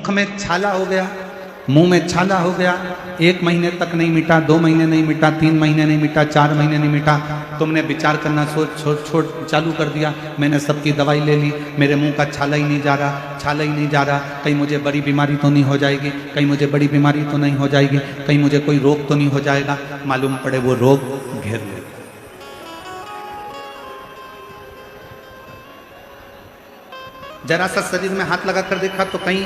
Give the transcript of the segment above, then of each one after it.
मुख में छाला हो गया, मुंह में छाला हो गया, 1 महीने तक नहीं मिटा, 2 महीने नहीं मिटा, 3 महीने नहीं मिटा, 4 महीने नहीं मिटा, तुमने विचार करना छोड़ चालू कर दिया। मैंने सबकी दवाई ले ली, मेरे मुंह का छाला ही नहीं जा रहा, छाला ही नहीं जा रहा, कहीं मुझे बड़ी बीमारी तो नहीं हो जाएगी, कहीं मुझे बड़ी बीमारी तो नहीं हो जाएगी, कहीं मुझे कोई रोग तो नहीं हो जाएगा। मालूम पड़े वो रोग घेर ले। जरा सा शरीर में हाथ लगा कर देखा तो कहीं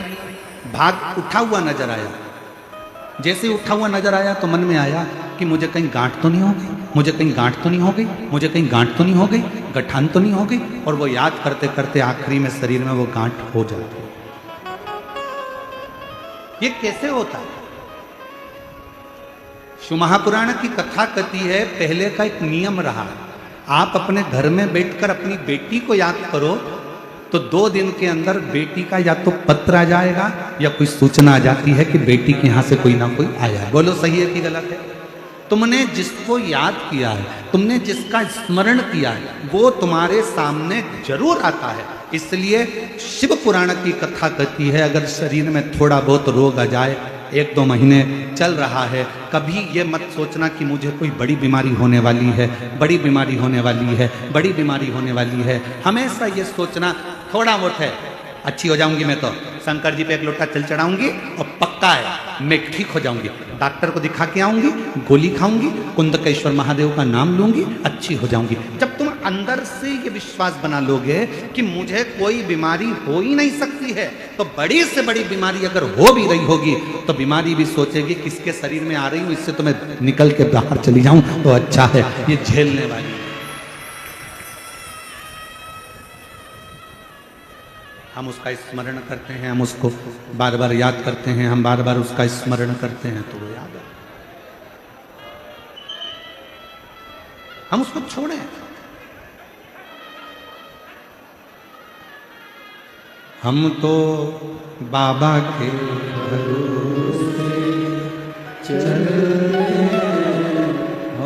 भाग उठा हुआ नजर आया। जैसे उठा हुआ नजर आया तो मन में आया कि मुझे कहीं गांठ तो नहीं हो गई, मुझे कहीं गांठ तो नहीं हो गई, मुझे कहीं गांठ तो नहीं हो गई, गठान तो नहीं हो गई। और वो याद करते करते आखिरी में शरीर में वो गांठ हो जाती है। ये कैसे होता है? शिव महापुराण की कथा कहती है, पहले का एक नियम रहा, आप अपने घर में बैठकर अपनी बेटी को याद करो तो 2 दिन के अंदर बेटी का या तो पत्र आ जाएगा या कोई सूचना आ जाती है कि बेटी के यहां से कोई ना कोई आया है। बोलो सही है कि गलत है? तुमने जिसको याद किया है, तुमने जिसका स्मरण किया है, वो तुम्हारे सामने जरूर आता है। इसलिए शिव पुराण की कथा कहती है, अगर शरीर में थोड़ा बहुत रोग आ जाए, 1-2 महीने चल रहा है, कभी ये मत सोचना कि मुझे कोई बड़ी बीमारी होने वाली है, बड़ी बीमारी होने वाली है, बड़ी बीमारी होने वाली है। हमेशा ये सोचना थोड़ा बहुत है, अच्छी हो जाऊंगी मैं तो शंकर जी पे 1 लोटा जल चढ़ाऊंगी और पक्का है मैं ठीक हो जाऊंगी, डॉक्टर को दिखा के आऊंगी, गोली खाऊंगी, कुंदकेश्वर महादेव का नाम लूंगी, अच्छी हो जाऊंगी। जब तुम अंदर से ये विश्वास बना लोगे कि मुझे कोई बीमारी हो ही नहीं सकती है, तो बड़ी से बड़ी बीमारी अगर हो भी रही होगी तो बीमारी भी सोचेगी किसके शरीर में आ रही हूं, इससे तो मैं निकल के बाहर चली जाऊं तो अच्छा है, ये झेलने वाली है। हम उसका स्मरण करते हैं, हम उसको बार बार याद करते हैं, हम बार बार उसका स्मरण करते हैं तो वो याद है। हम उसको छोड़ें। हम तो बाबा के भरोसे चलते हैं,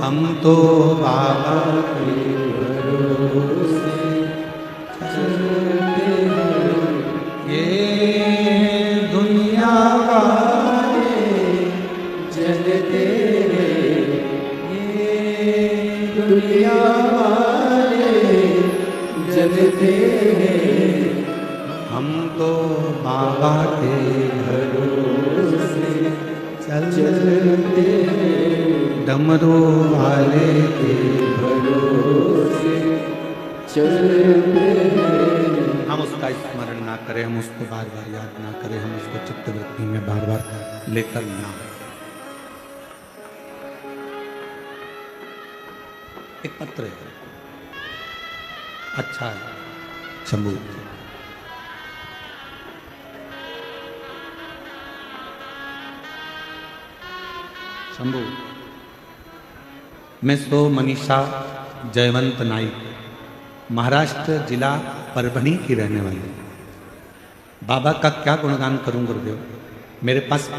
हम तो बाबा के भरोसे चलते हैं। ये दुनिया वाले जलते हैं, ये दुनिया वाले जलते हैं, हम तो बाबा के भरोसे चलते हैं, डमरू वाले के भरोसे चलते हैं। हम उसका स्मरण ना करें, हम उसको बार बार याद ना करें, हम उसको चित्तवृत्ति में बार बार लेकर ना। एक पत्र है, अच्छा है, शंभू शंभू, मैं सो मनीषा जयवंत नाइक, महाराष्ट्र जिला परभणी की रहने वाली। बाबा का क्या गुणगान करूं गुरुदेव। मेरे पास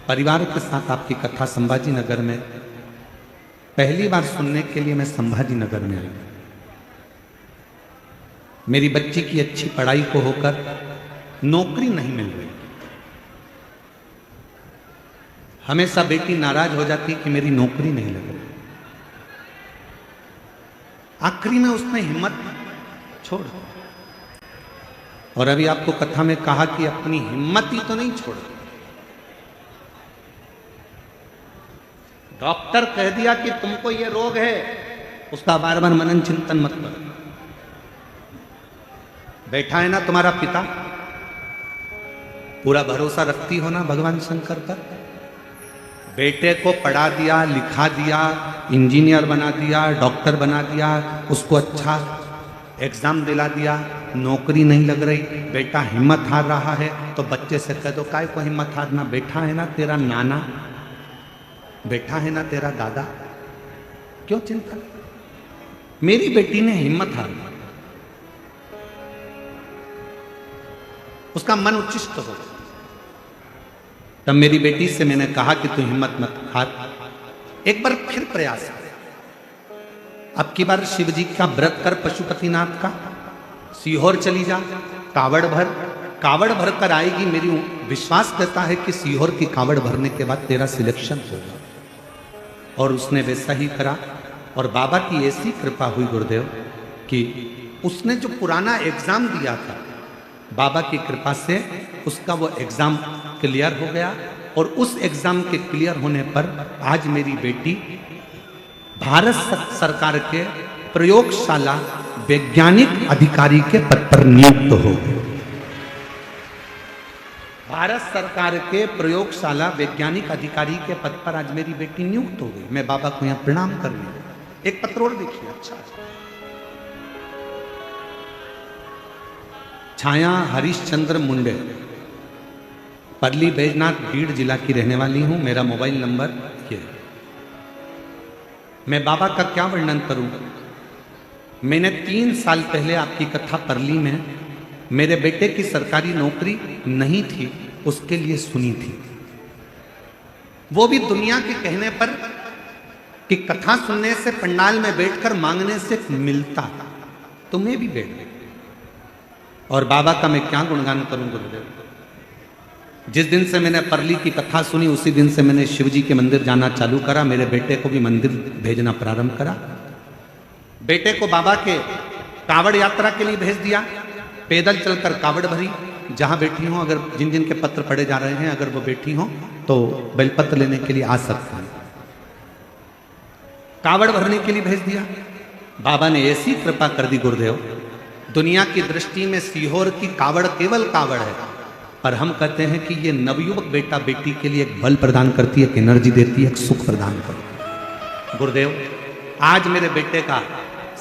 परिवार के साथ आपकी कथा संभाजी नगर में पहली बार सुनने के लिए मैं संभाजी नगर में आई। मेरी बच्ची की अच्छी पढ़ाई को होकर नौकरी नहीं मिल रही। हमेशा बेटी नाराज हो जाती कि मेरी नौकरी नहीं लग रही। आखिरी में उसने हिम्मत छोड़, और अभी आपको कथा में कहा कि अपनी हिम्मत ही तो नहीं छोड़। डॉक्टर कह दिया कि तुमको ये रोग है, उसका बार बार मनन चिंतन मत करो। बैठा है ना तुम्हारा पिता, पूरा भरोसा रखती हो ना भगवान शंकर पर। बेटे को पढ़ा दिया, लिखा दिया, इंजीनियर बना दिया, डॉक्टर बना दिया, उसको अच्छा एग्जाम दिला दिया, नौकरी नहीं लग रही, बेटा हिम्मत हार रहा है, तो बच्चे से कह दो काय को हिम्मत हारना, बैठा है ना तेरा नाना, बैठा है ना तेरा दादा, क्यों चिंता। मेरी बेटी ने हिम्मत हार, उसका मन उच्चिष्ट हो। तब मेरी बेटी से मैंने कहा कि तू हिम्मत मत हार, एक बार फिर प्रयास कर। अब की बार शिव जी का व्रत कर, पशुपतिनाथ का, सीहोर चली जा, कावड़ भर कर आएगी, मेरी विश्वास करता है कि सीहोर की कावड़ भरने के बाद तेरा सिलेक्शन होगा। और उसने वैसा ही करा। और बाबा की ऐसी कृपा हुई गुरुदेव कि उसने जो पुराना एग्जाम दिया था, बाबा की कृपा से उसका वो एग्जाम क्लियर हो गया। और उस एग्जाम के क्लियर होने पर आज मेरी बेटी भारत सरकार के प्रयोगशाला वैज्ञानिक अधिकारी के पद पर नियुक्त हो गई। भारत सरकार के प्रयोगशाला वैज्ञानिक अधिकारी के पद पर आज मेरी बेटी नियुक्त हो गई। मैं बाबा को यहां प्रणाम कर रही हूं। एक पत्र और देखिए, अच्छा छाया हरिश्चंद्र मुंडे, परली बैजनाथ बीड़ जिला की रहने वाली हूं। मेरा मोबाइल नंबर ये। मैं बाबा का क्या वर्णन करूं। मैंने 3 साल पहले आपकी कथा परली में मेरे बेटे की सरकारी नौकरी नहीं थी उसके लिए सुनी थी। वो भी दुनिया के कहने पर कि कथा सुनने से पंडाल में बैठकर मांगने से मिलता, तुम्हें भी बैठ गए। और बाबा का मैं क्या गुणगान करूं गुरुदेव। जिस दिन से मैंने परली की कथा सुनी उसी दिन से मैंने शिव जी के मंदिर जाना चालू करा। मेरे बेटे को भी मंदिर भेजना प्रारंभ करा। बेटे को बाबा के कावड़ यात्रा के लिए भेज दिया। पैदल चलकर कावड़ भरी। जहां बैठी हो, अगर जिन जिन के पत्र पढ़े जा रहे हैं, अगर वो बैठी हो तो बेलपत्र लेने के लिए आ सकते हैं। कावड़ भरने के लिए भेज दिया। बाबा ने ऐसी कृपा कर दी गुरुदेव, दुनिया की दृष्टि में सीहोर की कावड़ केवल कावड़ है, पर हम कहते हैं कि ये नवयुवक बेटा बेटी के लिए एक बल प्रदान करती है, एक एनर्जी देती है, एक सुख प्रदान करती है। गुरुदेव, आज मेरे बेटे का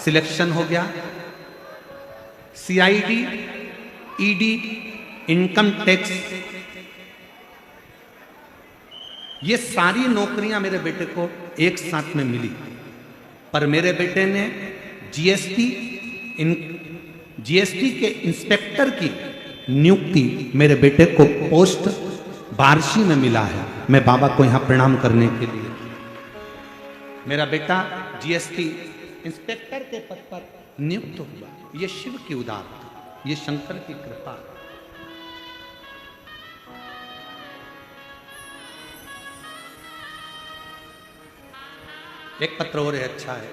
सिलेक्शन हो गया। CID, ED, इनकम टैक्स, ये सारी नौकरियां मेरे बेटे को एक साथ में मिली। पर मेरे बेटे ने GST के इंस्पेक्टर की नियुक्ति मेरे बेटे को पोस्ट बारशी में मिला है। मैं बाबा को यहां प्रणाम करने के लिए, मेरा बेटा GST इंस्पेक्टर के पद पर नियुक्त हुआ। ये शिव की उदारता, ये शंकर की कृपा। एक पत्र और है, अच्छा है।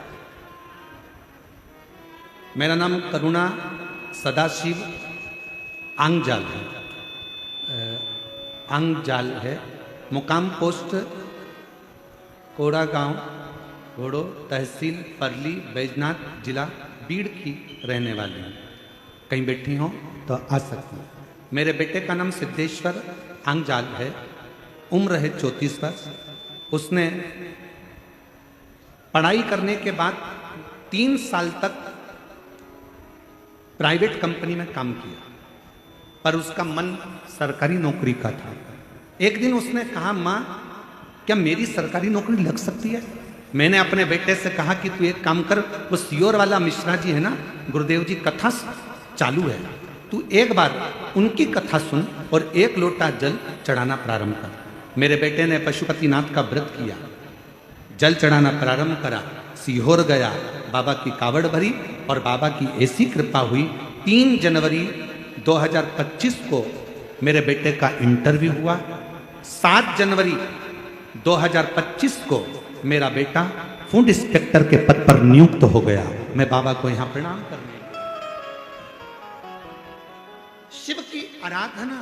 मेरा नाम करुणा सदाशिव आंगजाल है। आंगजाल है। मुकाम पोस्ट कोड़ा गांव, घोड़ो, तहसील परली, बैजनाथ, जिला बीड़ की रहने वाली हूँ। कहीं बैठी हो तो आ सकती हूँ। मेरे बेटे का नाम सिद्धेश्वर आंगजाल है। उम्र है 34 वर्ष। उसने पढ़ाई करने के बाद 3 साल तक प्राइवेट कंपनी में काम किया, पर उसका मन सरकारी नौकरी का था। एक दिन उसने कहा, माँ क्या मेरी सरकारी नौकरी लग सकती है? मैंने अपने बेटे से कहा कि तू एक काम कर, वो सीहोर वाला मिश्रा जी है ना, गुरुदेव जी कथा चालू है, तू एक बार उनकी कथा सुन और 1 लोटा जल चढ़ाना प्रारंभ कर। मेरे बेटे ने पशुपतिनाथ का व्रत किया, जल चढ़ाना प्रारंभ करा, सीहोर गया, बाबा की कावड़ भरी और बाबा की ऐसी कृपा हुई। 3 जनवरी 2025 को मेरे बेटे का इंटरव्यू हुआ। 7 जनवरी 2025 को मेरा बेटा फूड इंस्पेक्टर के पद पर नियुक्त हो गया। मैं बाबा को यहां प्रणाम करने, शिव की आराधना,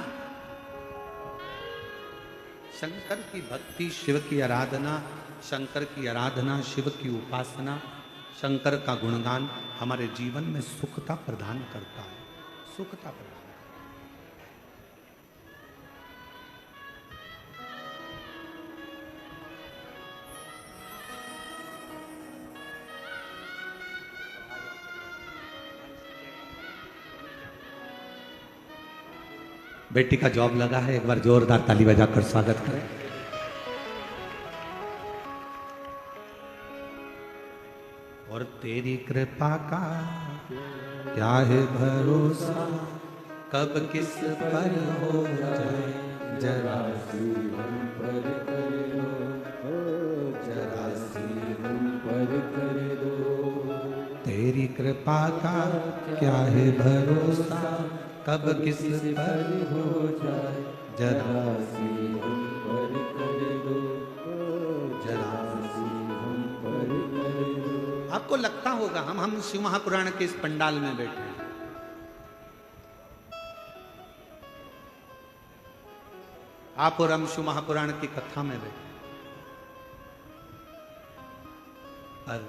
शंकर की भक्ति, शिव की आराधना, शंकर की आराधना, शिव की उपासना, शंकर का गुणगान हमारे जीवन में सुखता प्रदान करता है, सुखता प्रदान। बेटी का जॉब लगा है, एक बार जोरदार ताली बजाकर स्वागत करें। और तेरी कृपा का क्या है भरोसा, कब किस पर हो जाए, जरा सी हम पर कर दो, जरा सी हम पर कर दो। तेरी कृपा का क्या है भरोसा, कब किस पर हो जाए, जरा सी हम पर कर दो, जरा सी हम पर कर दो। आपको लगता होगा हम शिव महापुराण के इस पंडाल में बैठे हैं। आप और हम शिव महापुराण की कथा में बैठे, और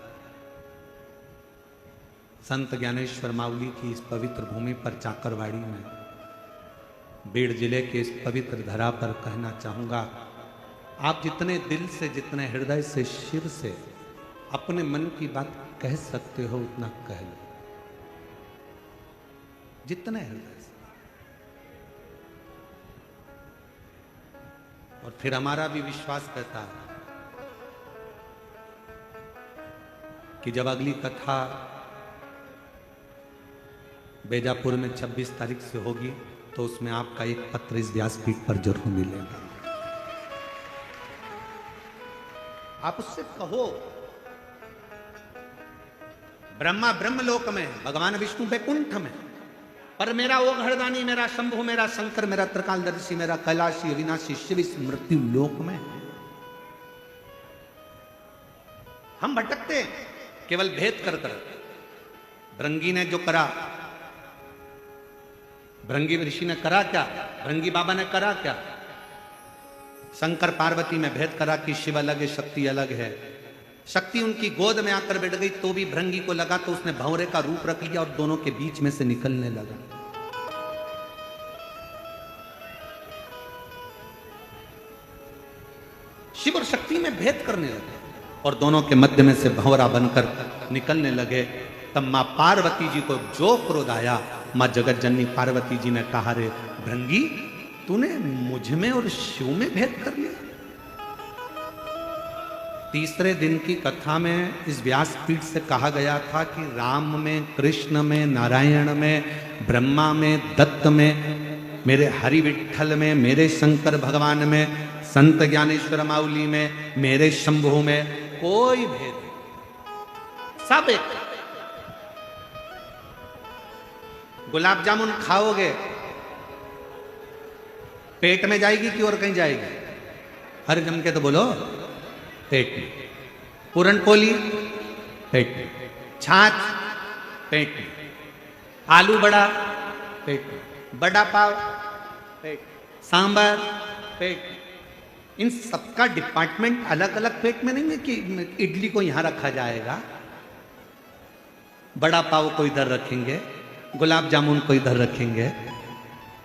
संत ज्ञानेश्वर माउली की इस पवित्र भूमि पर चाकरवाड़ी में, बीड़ जिले के इस पवित्र धरा पर कहना चाहूंगा, आप जितने दिल से, जितने हृदय से, शिव से अपने मन की बात कह सकते हो उतना कह लो, जितने हृदय से। और फिर हमारा भी विश्वास रहता है कि जब अगली कथा बेजापुर में 26 तारीख से होगी तो उसमें आपका एक पत्र इस व्यासपीठ पर जरूर मिलेगा। आप उससे कहो, ब्रह्मा ब्रह्मलोक में, भगवान विष्णु बैकुंठ में, पर मेरा वो घरदानी, मेरा शंभु, मेरा शंकर, मेरा त्रिकालदर्शी, मेरा कैलाशी अविनाशी शिव इस मृत्यु लोक में। हम भटकते केवल भेद कर कर। भृंगी ने जो करा, भृंगी ऋषि ने करा क्या, भृंगी बाबा ने करा क्या? शंकर पार्वती में भेद करा कि शिव अलग है, शक्ति अलग है। शक्ति उनकी गोद में आकर बैठ गई तो भी भृंगी को लगा तो उसने भंवरे का रूप रख लिया और दोनों के बीच में से निकलने लगा। शिव और शक्ति में भेद करने लगे और दोनों के मध्य में से भंवरा बनकर निकलने लगे। तब मां पार्वती जी को जो क्रोध आया, मां जगत जननी पार्वती जी ने कहा, रे भृंगी, तूने मुझ में और शिव में भेद कर लिया। तीसरे दिन की कथा में इस व्यासपीठ से कहा गया था कि राम में, कृष्ण में, नारायण में, ब्रह्मा में, दत्त में, मेरे हरि विठ्ठल में, मेरे शंकर भगवान में, संत ज्ञानेश्वर माउली में, मेरे शंभु में कोई भेद नहीं, सब एक। गुलाब जामुन खाओगे पेट में जाएगी कि और कहीं जाएगी? हर जम के तो बोलो, पेट में। पूरन पोली पेट में, छाछ पेट में, आलू बड़ा पेट में, बड़ा पाव पेट में, सांबर पेट में। इन सबका डिपार्टमेंट अलग अलग पेट में नहीं है कि इडली को यहां रखा जाएगा, बड़ा पाव को इधर रखेंगे, गुलाब जामुन को इधर रखेंगे,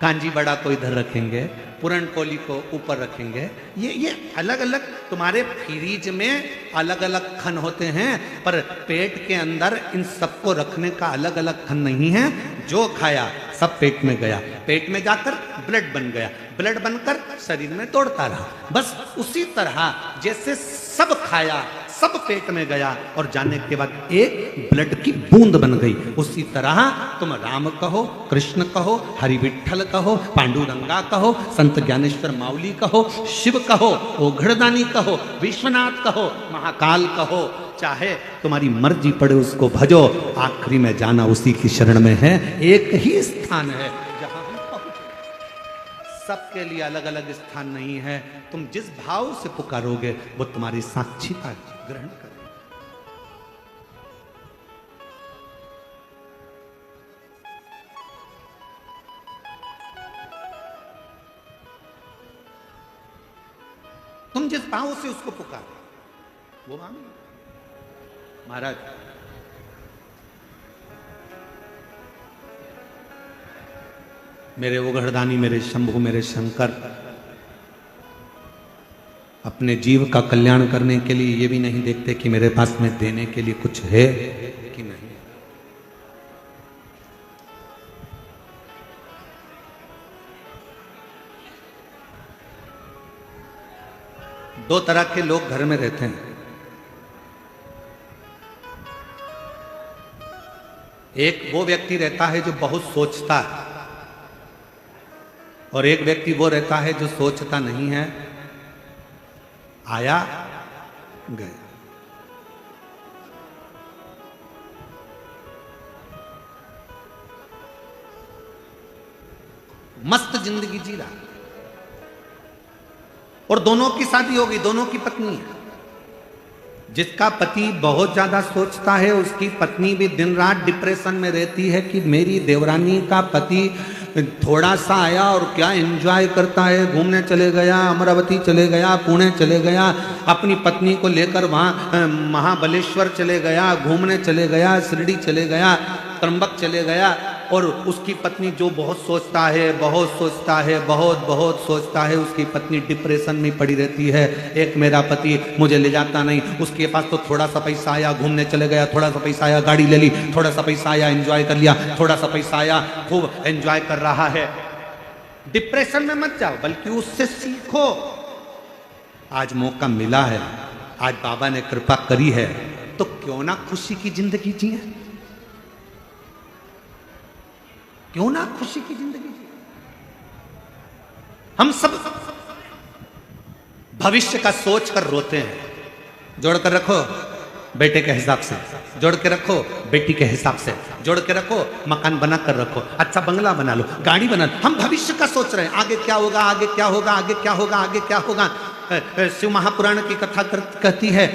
कांजी बड़ा को इधर रखेंगे, पूरन पोली को ऊपर रखेंगे। ये अलग अलग तुम्हारे फ्रीज में अलग अलग खन होते हैं, पर पेट के अंदर इन सबको रखने का अलग अलग खन नहीं है। जो खाया सब पेट में गया, पेट में जाकर ब्लड बन गया, ब्लड बनकर शरीर में दौड़ता रहा। बस उसी तरह जैसे सब खाया, सब पेट में गया और जाने के बाद एक ब्लड की बूंद बन गई, उसी तरह तुम राम कहो, कृष्ण कहो, हरि विठ्ठल कहो, पांडुरंगा कहो, संत ज्ञानेश्वर माउली कहो, शिव कहो, ओघड़दानी कहो, विश्वनाथ कहो, महाकाल कहो, चाहे तुम्हारी मर्जी पड़े उसको भजो, आखिरी में जाना उसी की शरण में है। एक ही स्थान है जहां हम पहुंचे, सबके लिए अलग अलग स्थान नहीं है। तुम जिस भाव से पुकारोगे वो तुम्हारी साक्षीता ग्रहण करें। तुम जिस भाव से उसको पुकारो वो मानो। महाराज, मेरे ओघड़दानी, मेरे शंभु, मेरे शंकर अपने जीव का कल्याण करने के लिए ये भी नहीं देखते कि मेरे पास में देने के लिए कुछ है कि नहीं। दो तरह के लोग घर में रहते हैं। एक वो व्यक्ति रहता है जो बहुत सोचता है, और एक व्यक्ति वो रहता है जो सोचता नहीं है, आया गया। मस्त जिंदगी जी रहा। और दोनों की शादी होगी, दोनों की पत्नी है। जिसका पति बहुत ज्यादा सोचता है उसकी पत्नी भी दिन रात डिप्रेशन में रहती है कि मेरी देवरानी का पति थोड़ा सा आया और क्या एंजॉय करता है, घूमने चले गया, अमरावती चले गया, पुणे चले गया, अपनी पत्नी को लेकर वहाँ महाबलेश्वर चले गया, घूमने चले गया, शिरडी चले गया, त्र्यंबक चले गया, और उसकी पत्नी जो बहुत सोचता है, बहुत सोचता है, बहुत बहुत सोचता है, उसकी पत्नी डिप्रेशन में पड़ी रहती है। एक मेरा पति मुझे ले जाता नहीं, उसके पास तो थोड़ा सा पैसा आया घूमने चले गया, थोड़ा सा पैसा आया गाड़ी ले ली, थोड़ा सा पैसा आया एंजॉय कर लिया, थोड़ा सा पैसा आया खूब एंजॉय कर रहा है। डिप्रेशन में मत जाओ, बल्कि उससे सीखो। आज मौका मिला है, आज बाबा ने कृपा करी है, तो क्यों ना खुशी की जिंदगी जिए, क्यों ना खुशी की जिंदगी जिए। हम सब भविष्य का सोच कर रोते हैं। जोड़ कर रखो बेटे के हिसाब से, जोड़ के रखो बेटी के हिसाब से, जोड़ के रखो मकान बना कर रखो, अच्छा बंगला बना लो, गाड़ी बना लो। हम भविष्य का सोच रहे हैं, आगे क्या होगा, आगे क्या होगा, आगे क्या होगा, आगे क्या होगा। शिव महापुराण की कथा कहती है,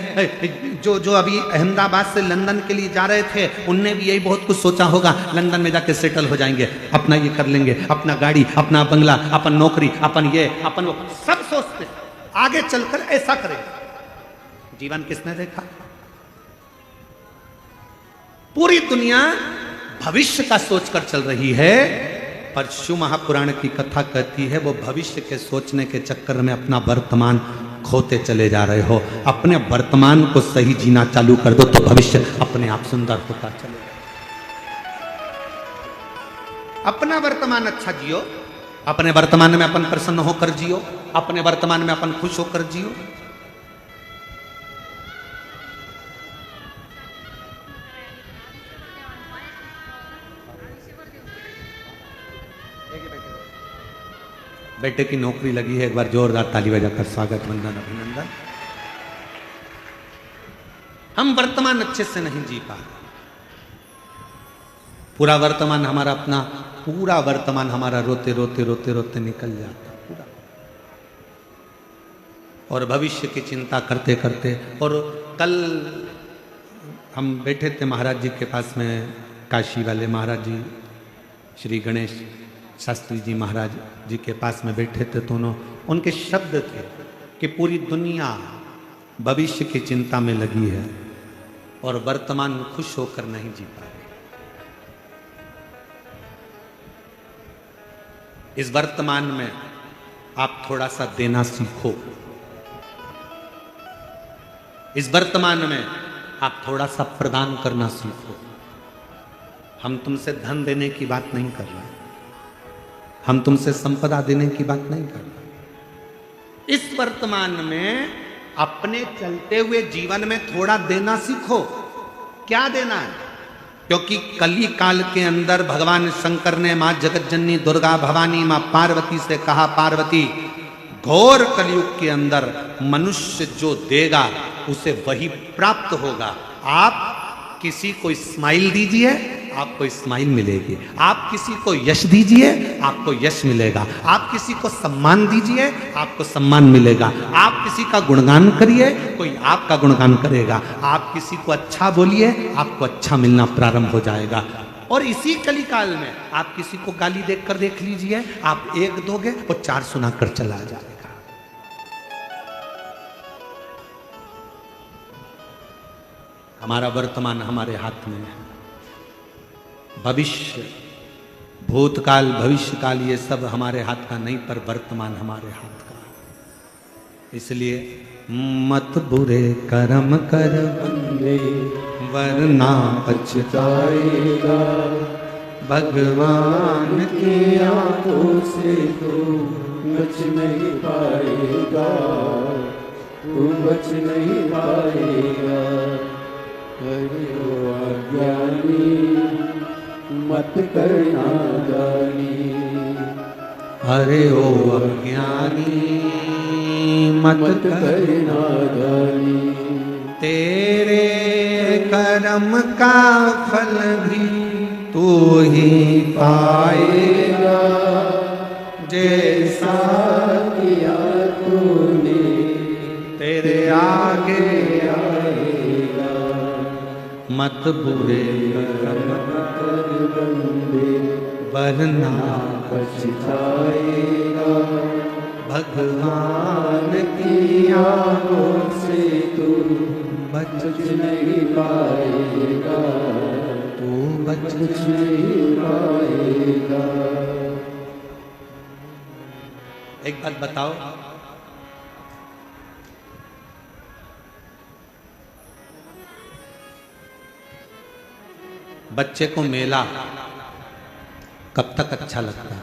जो अभी अहमदाबाद से लंदन के लिए जा रहे थे, उनने भी यही बहुत कुछ सोचा होगा, लंदन में जाके सेटल हो जाएंगे, अपना ये कर लेंगे, अपना गाड़ी, अपना बंगला, अपन नौकरी, अपन ये, अपन वो, सब सोचते आगे चलकर ऐसा करेंगे। जीवन किसने देखा? पूरी दुनिया भविष्य का सोचकर चल रही है, पर शिव महापुराण की कथा कहती है वो भविष्य के सोचने के चक्कर में अपना वर्तमान खोते चले जा रहे हो। अपने वर्तमान को सही जीना चालू कर दो तो भविष्य अपने आप सुंदर होता चलेगा। अपना वर्तमान अच्छा जियो, अपने वर्तमान में अपन प्रसन्न होकर जियो, अपने वर्तमान में अपन खुश होकर जियो। बेटे की नौकरी लगी है, एक बार जोरदार ताली बजाकर स्वागत, वंदन, अभिनंदन। हम वर्तमान अच्छे से नहीं जी पा, पूरा वर्तमान हमारा अपना, पूरा वर्तमान हमारा रोते रोते रोते रोते निकल जाता पूरा, और भविष्य की चिंता करते करते। और कल हम बैठे थे महाराज जी के पास में, काशी वाले महाराज जी, श्री गणेश शास्त्री जी महाराज जी के पास में बैठे थे, तो उनके शब्द थे कि पूरी दुनिया भविष्य की चिंता में लगी है और वर्तमान खुश होकर नहीं जी पा रही। इस वर्तमान में आप थोड़ा सा देना सीखो, इस वर्तमान में आप थोड़ा सा प्रदान करना सीखो। हम तुमसे धन देने की बात नहीं कर रहे, हम तुमसे संपदा देने की बात नहीं कर रहे। इस वर्तमान में अपने चलते हुए जीवन में थोड़ा देना सीखो। क्या देना है? क्योंकि कली काल के अंदर भगवान शंकर ने मां जगतजननी दुर्गा भवानी मां पार्वती से कहा, पार्वती घोर कलयुग के अंदर मनुष्य जो देगा उसे वही प्राप्त होगा। आप किसी को स्माइल दीजिए, आपको स्माइल मिलेगी। आप किसी को यश दीजिए, आपको यश मिलेगा। आप किसी को सम्मान दीजिए, आपको सम्मान मिलेगा। आप किसी का गुणगान करिए, कोई आपका गुणगान करेगा। आप किसी को अच्छा बोलिए, आपको अच्छा मिलना प्रारंभ हो जाएगा। और इसी कलिकाल में आप किसी को गाली देकर देख लीजिए, आप एक दोगे वो चार सुनाकर चला जाएगा। हमारा वर्तमान हमारे हाथ में है। भविष्य, भूतकाल, भविष्यकाल ये सब हमारे हाथ का नहीं, पर वर्तमान हमारे हाथ का। इसलिए मत बुरे कर्म कर बंदे वरना पछताएगा, भगवान की आंखों से तू बच नहीं पाएगा, तू बच नहीं पाएगा। अज्ञानी मत करना जानी, अरे ओ अज्ञानी मत करना जानी। तेरे कर्म का फल भी तू ही पाएगा, जैसा किया तूने मत बुरे कर्म कर बंदे वरना पछताएगा। भगवान की आगों से तू बच बच नहीं पाएगा, तू बच बच नहीं पाएगा। एक बात बताओ, बच्चे को मेला कब तक अच्छा लगता है?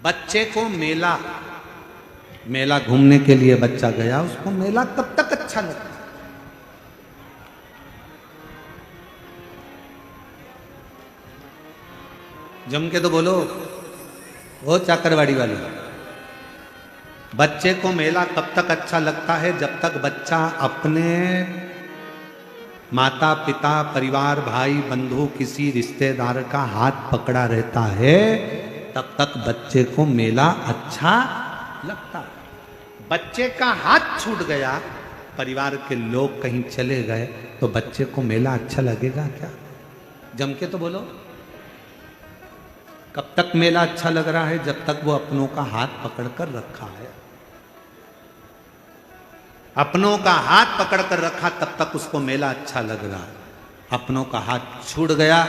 बच्चे को मेला, मेला घूमने के लिए बच्चा गया, उसको मेला कब तक अच्छा लगता है? जम के तो बोलो, वो चाकरवाड़ी वाली। बच्चे को मेला कब तक अच्छा लगता है? जब तक बच्चा अपने माता पिता परिवार भाई बंधु किसी रिश्तेदार का हाथ पकड़ा रहता है, तब तक बच्चे को मेला अच्छा लगता है। बच्चे का हाथ छूट गया, परिवार के लोग कहीं चले गए, तो बच्चे को मेला अच्छा लगेगा क्या? जम के तो बोलो। कब तक मेला अच्छा लग रहा है? जब तक वो अपनों का हाथ पकड़कर रखा है। अपनों का हाथ पकड़कर रखा तब तक उसको मेला अच्छा लग रहा है। अपनों का हाथ छूट गया,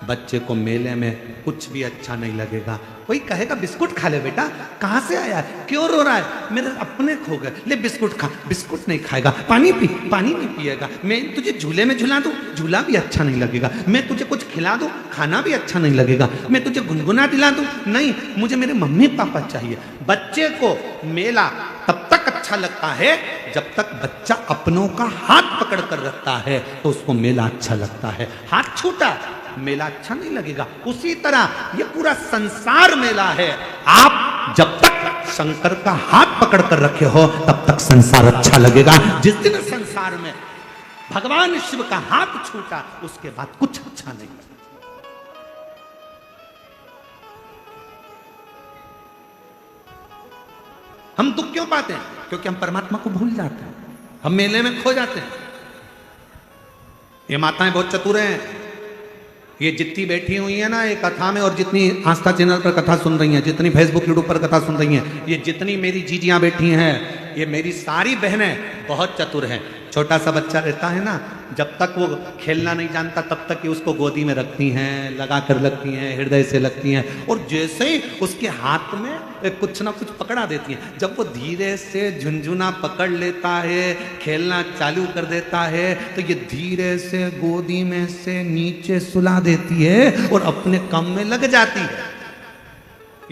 बच्चे को मेले में कुछ भी अच्छा नहीं लगेगा। कोई कहेगा बिस्कुट खा ले बेटा, कहाँ से आया है, क्यों रो रहा है? मेरे अपने खो गए, ले बिस्कुट खा। बिस्कुट नहीं खाएगा। पानी पी, पानी नहीं पिएगा। मैं तुझे झूले में झुला दूं, झूला भी अच्छा नहीं लगेगा। मैं तुझे कुछ खिला दूं, खाना भी अच्छा नहीं लगेगा। मैं तुझे गुनगुना दिला दूं, नहीं, मुझे मेरे मम्मी पापा चाहिए। बच्चे को मेला तब तक अच्छा लगता है जब तक बच्चा अपनों का हाथ पकड़ कर रखता है, तो उसको मेला अच्छा लगता है। हाथ छूटा, मेला अच्छा नहीं लगेगा। उसी तरह ये पूरा संसार मेला है। आप जब तक शंकर का हाथ पकड़ कर रखे हो, तब तक संसार अच्छा लगेगा। जिस दिन संसार में भगवान शिव का हाथ छूटा, उसके बाद कुछ अच्छा नहीं लगेगा। हम दुख क्यों पाते हैं? क्योंकि हम परमात्मा को भूल जाते हैं, हम मेले में खो जाते हैं। ये माताएं बहुत चतुर हैं। ये जितनी बैठी हुई है ना ये कथा में, और जितनी आस्था चैनल पर कथा सुन रही हैं, जितनी फेसबुक यूट्यूब पर कथा सुन रही हैं, ये जितनी मेरी जीजियां बैठी हैं, ये मेरी सारी बहनें बहुत चतुर हैं। छोटा सा बच्चा रहता है ना, जब तक वो खेलना नहीं जानता तब तक ये उसको गोदी में रखती हैं, लगा कर लगती हैं, हृदय से लगती हैं, और जैसे ही उसके हाथ में कुछ ना कुछ पकड़ा देती हैं, जब वो धीरे से झुनझुना पकड़ लेता है, खेलना चालू कर देता है, तो ये धीरे से गोदी में से नीचे सुला देती है और अपने काम में लग जाती है।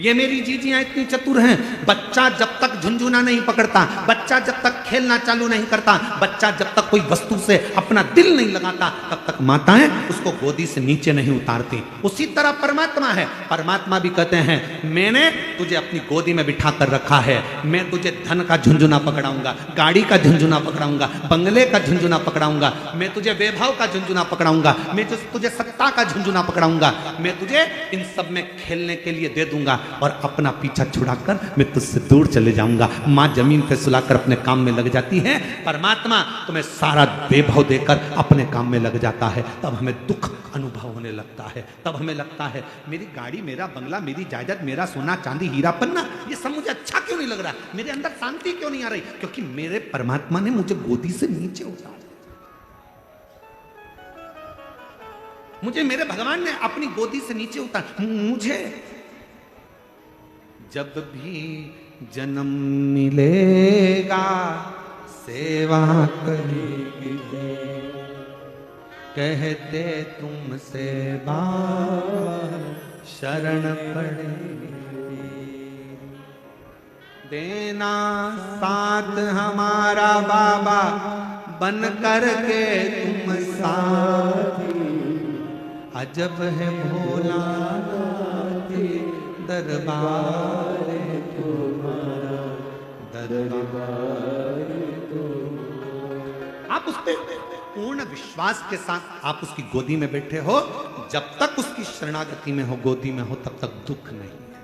ये मेरी जीजियां इतनी चतुर हैं। बच्चा जब तक झुनझुना नहीं पकड़ता, बच्चा जब तक खेलना चालू नहीं करता, बच्चा जब तक कोई वस्तु से अपना दिल नहीं लगाता, तब तक माताएं उसको गोदी से नीचे नहीं उतारती। उसी तरह परमात्मा है। परमात्मा भी कहते हैं, मैंने तुझे अपनी गोदी में बिठा कर रखा है, मैं तुझे धन का झुनझुना पकड़ाऊंगा, गाड़ी का झुनझुना पकड़ाऊंगा, बंगले का झुनझुना पकड़ाऊंगा, मैं तुझे वैभव का झुनझुना पकड़ाऊंगा, मैं तुझे सत्ता का झुनझुना पकड़ाऊंगा, मैं तुझे इन सब में खेलने के लिए दे दूंगा, और अपना पीछा छुड़ाकर मैं तुझसे दूर चले जाऊंगा। मां जमीन पे सुलाकर अपने काम में लग जाती है, परमात्मा तुम्हें सारा वैभव देकर अपने काम में लग जाता है। तब हमें दुख अनुभव होने लगता है। तब हमें लगता है मेरी गाड़ी, मेरा बंगला, मेरी जायदाद, मेरा सोना चांदी हीरा पन्ना, ये सब मुझे अच्छा क्यों नहीं लग रहा? मेरे अंदर शांति क्यों नहीं आ रही? क्योंकि मेरे परमात्मा ने मुझे गोदी से नीचे उतारा, मुझे मेरे भगवान ने अपनी गोदी से नीचे उतारा। मुझे जब भी जन्म मिलेगा सेवा करेगी, कहते तुमसे बाबा शरण पड़ेगी, देना साथ हमारा बाबा बन कर के तुम साथी, अजब है भोला दरबार तुम्हारा, दरबार आप उस पे पूर्ण विश्वास के साथ आप उसकी गोदी में बैठे हो। जब तक उसकी शरणागति में हो, गोदी में हो, तब तक दुख नहीं है।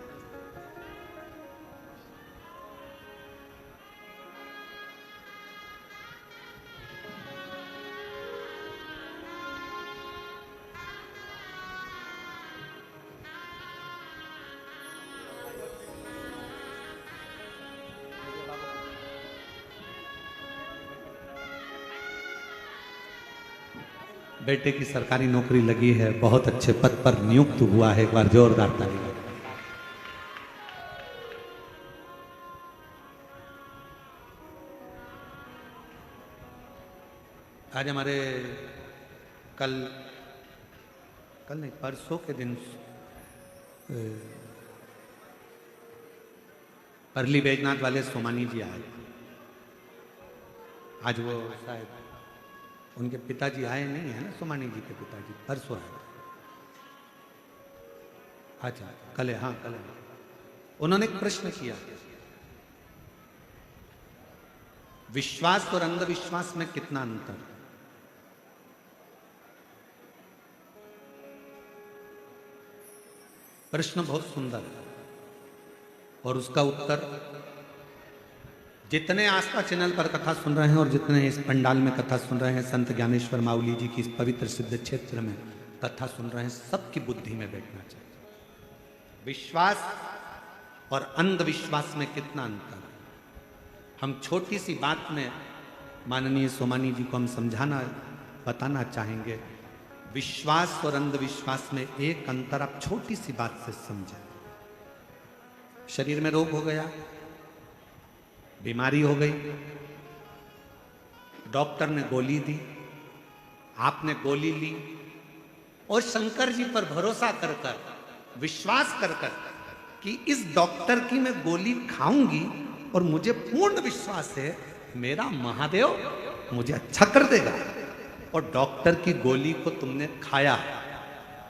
बेटे की सरकारी नौकरी लगी है, बहुत अच्छे पद पर नियुक्त हुआ है। एक बार जोरदार ताली बजाएं। आज हमारे कल नहीं, परसों के दिन परली बैजनाथ वाले सोमानी जी आए। आज वो शायद उनके पिताजी आए नहीं है ना, सोमानी जी के पिताजी परसों आए। अच्छा कल है, हाँ कल है। उन्होंने एक प्रश्न किया, विश्वास और अंधविश्वास में कितना अंतर? प्रश्न बहुत सुंदर है और उसका उत्तर जितने आस्था चैनल पर कथा सुन रहे हैं और जितने इस पंडाल में कथा सुन रहे हैं, संत ज्ञानेश्वर माउली जी की इस पवित्र सिद्ध क्षेत्र में कथा सुन रहे हैं, सबकी बुद्धि में बैठना चाहिए। विश्वास और अंधविश्वास में कितना अंतर है? हम छोटी सी बात में माननीय सोमानी जी को हम समझाना बताना चाहेंगे। विश्वास और अंधविश्वास में एक अंतर आप छोटी सी बात से समझें। शरीर में रोग हो गया, बीमारी हो गई, डॉक्टर ने गोली दी, आपने गोली ली और शंकर जी पर भरोसा कर कर, विश्वास कर कर कि इस डॉक्टर की मैं गोली खाऊंगी और मुझे पूर्ण विश्वास है मेरा महादेव मुझे अच्छा कर देगा, और डॉक्टर की गोली को तुमने खाया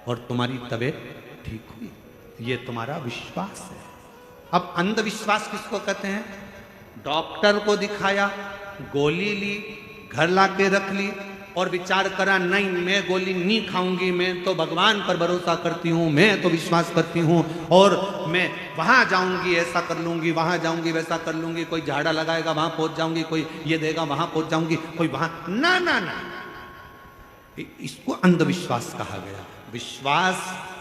और तुम्हारी तबीयत ठीक हुई, ये तुम्हारा विश्वास है। अब अंधविश्वास किसको कहते हैं? डॉक्टर को दिखाया, गोली ली, घर लाके रख ली और विचार करा नहीं मैं गोली नहीं खाऊंगी, मैं तो भगवान पर भरोसा करती हूँ, मैं तो विश्वास करती हूँ और मैं वहां जाऊंगी ऐसा कर लूंगी, वहां जाऊंगी वैसा कर लूंगी, कोई झाड़ा लगाएगा वहां पहुंच जाऊंगी, कोई ये देगा वहां पहुंच जाऊंगी, कोई वहां ना ना ना, इसको अंधविश्वास कहा गया। विश्वास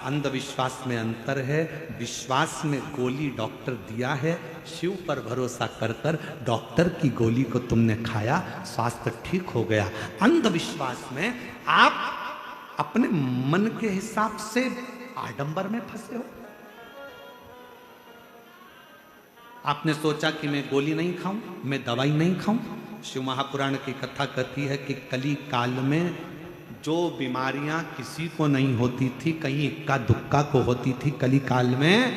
अंधविश्वास में अंतर है। विश्वास में गोली डॉक्टर दिया है, शिव पर भरोसा कर कर डॉक्टर की गोली को तुमने खाया, स्वास्थ्य ठीक हो गया। अंधविश्वास में आप अपने मन के हिसाब से आडंबर में फंसे हो। आपने सोचा कि मैं गोली नहीं खाऊं, मैं दवाई नहीं खाऊं। शिव महापुराण की कथा कहती है कि कली काल में जो बीमारियां किसी को नहीं होती थी, कहीं इक्का दुक्का को होती थी, कली काल में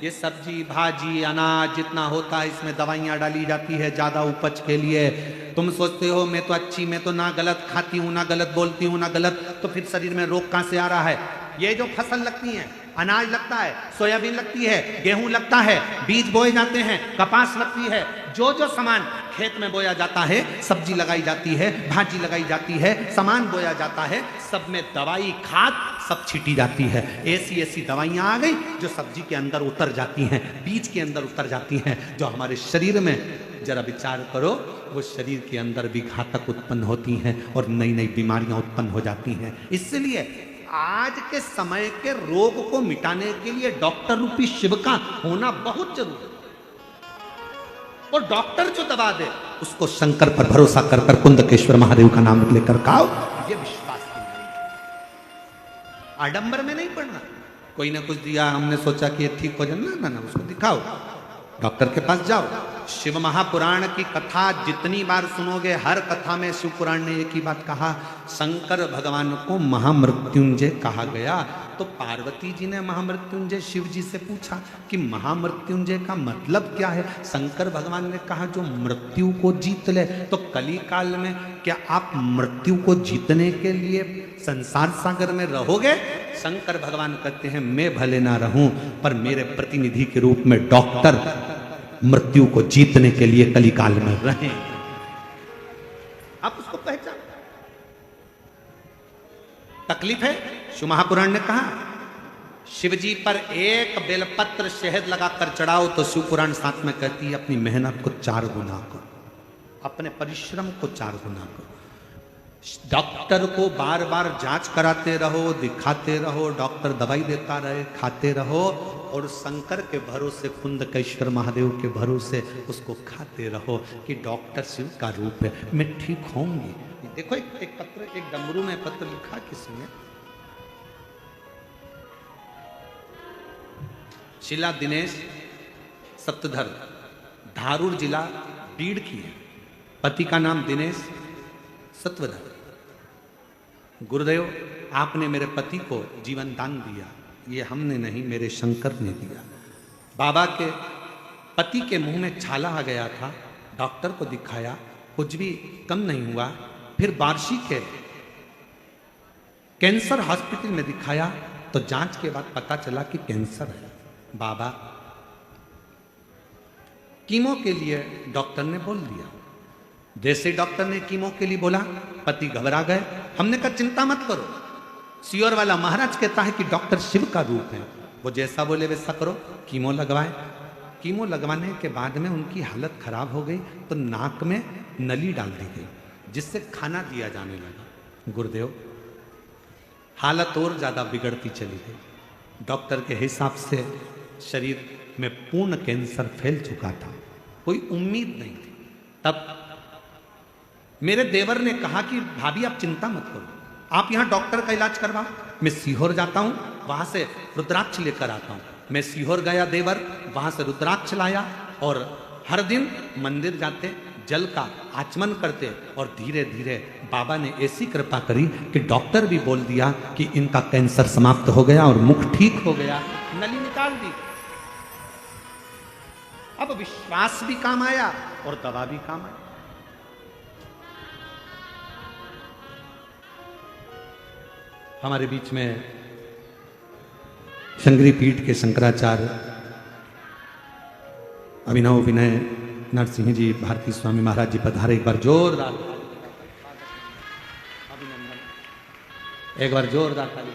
ये सब्जी भाजी अनाज जितना होता है इसमें दवाइयां डाली जाती है ज्यादा उपज के लिए। तुम सोचते हो मैं तो अच्छी, मैं तो ना गलत खाती हूँ, ना गलत बोलती हूँ, ना गलत, तो फिर शरीर में रोग कहां से आ रहा है? ये जो फसल लगती है, अनाज लगता है, सोयाबीन लगती है, गेहूं लगता है, बीज बोए जाते हैं, कपास लगती है, जो जो सामान खेत में बोया जाता है, सब्जी लगाई जाती है, भाजी लगाई जाती है, सामान बोया जाता है, सब में दवाई खाद सब छीटी जाती है। ऐसी ऐसी दवाइयां आ गई जो सब्जी के अंदर उतर जाती हैं, बीज के अंदर उतर जाती हैं, जो हमारे शरीर में जरा विचार करो वो शरीर के अंदर भी घातक उत्पन्न होती हैं और नई नई बीमारियां उत्पन्न हो जाती हैं। इसलिए आज के समय के रोग को मिटाने के लिए डॉक्टर रूपी शिव का होना बहुत जरूरी है। और डॉक्टर जो दवा दे उसको शंकर पर भरोसा कर कर कुंदकेश्वर महादेव का नाम लेकर खाओ, ये विश्वास की आडंबर में नहीं पड़ना। कोई ना कुछ दिया, हमने सोचा कि ये ठीक हो जाए, ना ना, उसको दिखाओ, डॉक्टर के पास जाओ। शिव महापुराण की कथा जितनी बार सुनोगे, हर कथा में शिव पुराण ने एक ही बात कहा, शंकर भगवान को महामृत्युंजय कहा गया। तो पार्वती जी ने महामृत्युंजय शिव जी से पूछा कि महामृत्युंजय का मतलब क्या है? शंकर भगवान ने कहा जो मृत्यु को जीत ले। तो कली काल में क्या आप मृत्यु को जीतने के लिए संसार सागर में रहोगे? शंकर भगवान कहते हैं मैं भले ना रहूं पर मेरे प्रतिनिधि के रूप में डॉक्टर मृत्यु को जीतने के लिए कली काल में रहें। आप उसको पहचान। तकलीफ है, शिव महापुराण ने कहा शिव जी पर एक बेलपत्र शहद लगाकर चढ़ाओ तो शिव पुराण साथ में कहती है अपनी मेहनत को 4 गुना करो, अपने परिश्रम को 4 गुना करो। डॉक्टर को बार बार जांच कराते रहो, दिखाते रहो, डॉक्टर दवाई देता रहे, खाते रहो, और शंकर के भरोसे कुंदकेश्वर महादेव के भरोसे उसको खाते रहो कि डॉक्टर शिव का रूप है, मैं ठीक होंगी। देखो एक पत्र, एक डमरू में पत्र लिखा किसने, शिला दिनेश सप्तधर, धारूर जिला बीड़ की है। पति का नाम दिनेश सत्वधर। गुरुदेव, आपने मेरे पति को जीवन दान दिया, ये हमने नहीं, मेरे शंकर ने दिया। बाबा के पति के मुंह में छाला आ गया था, डॉक्टर को दिखाया, कुछ भी कम नहीं हुआ। फिर बार्शी के कैंसर हॉस्पिटल में दिखाया तो जांच के बाद पता चला कि कैंसर है। बाबा कीमो के लिए डॉक्टर ने बोल दिया। जैसे डॉक्टर ने कीमो के लिए बोला, पति घबरा गए। हमने कहा चिंता मत करो, सियोर वाला महाराज कहता है कि डॉक्टर शिव का रूप है, वो जैसा बोले वैसा करो। कीमो लगवाए। कीमो लगवाने के बाद में उनकी हालत खराब हो गई तो नाक में नली डाल दी गई, जिससे खाना दिया जाने लगा। गुरुदेव, हालत और ज्यादा बिगड़ती चली गई। डॉक्टर के हिसाब से शरीर में पूर्ण कैंसर फैल चुका था, कोई उम्मीद नहीं थी। तब मेरे देवर ने कहा कि भाभी आप चिंता मत करो, आप यहां डॉक्टर का इलाज करवाओ, मैं सीहोर जाता हूं, वहां से रुद्राक्ष लेकर आता हूं। मैं सीहोर गया देवर, वहां से रुद्राक्ष लाया और हर दिन मंदिर जाते, जल का आचमन करते और धीरे धीरे बाबा ने ऐसी कृपा करी कि डॉक्टर भी बोल दिया कि इनका कैंसर समाप्त हो गया और मुख ठीक हो गया, नली निकाल दी। अब विश्वास भी काम आया और दवा भी काम आई। हमारे बीच में शंकरी पीठ के शंकराचार्य अभिनव विनय नरसिंह जी भारती स्वामी महाराज जी पधारे। एक बार जोरदार अभिनंदन, एक बार जोरदार ताली।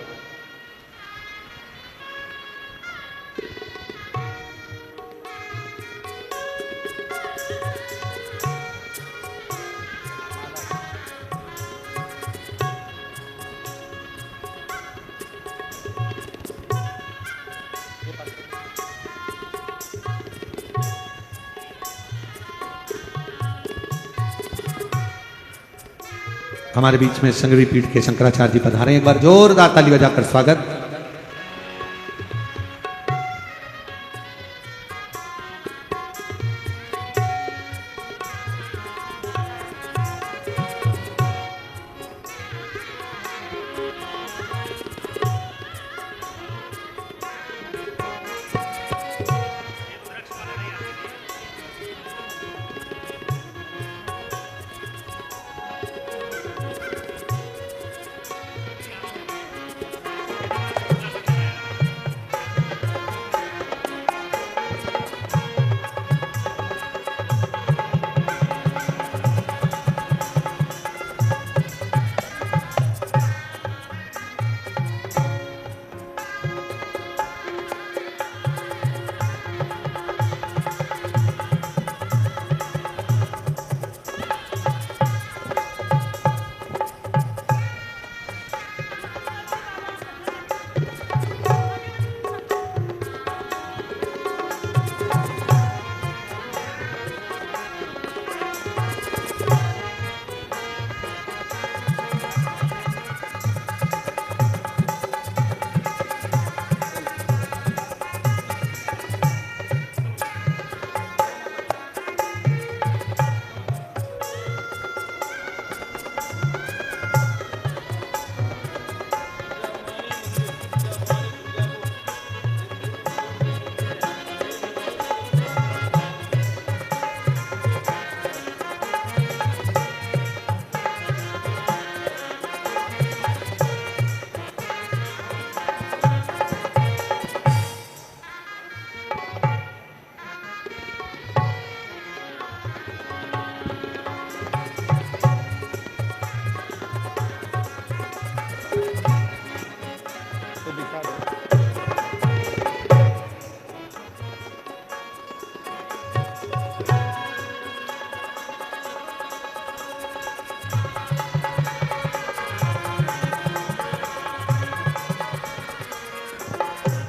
हमारे बीच में शंकरी पीठ के शंकराचार्य जी पधारे। एक बार जोरदार ताली बजाकर स्वागत।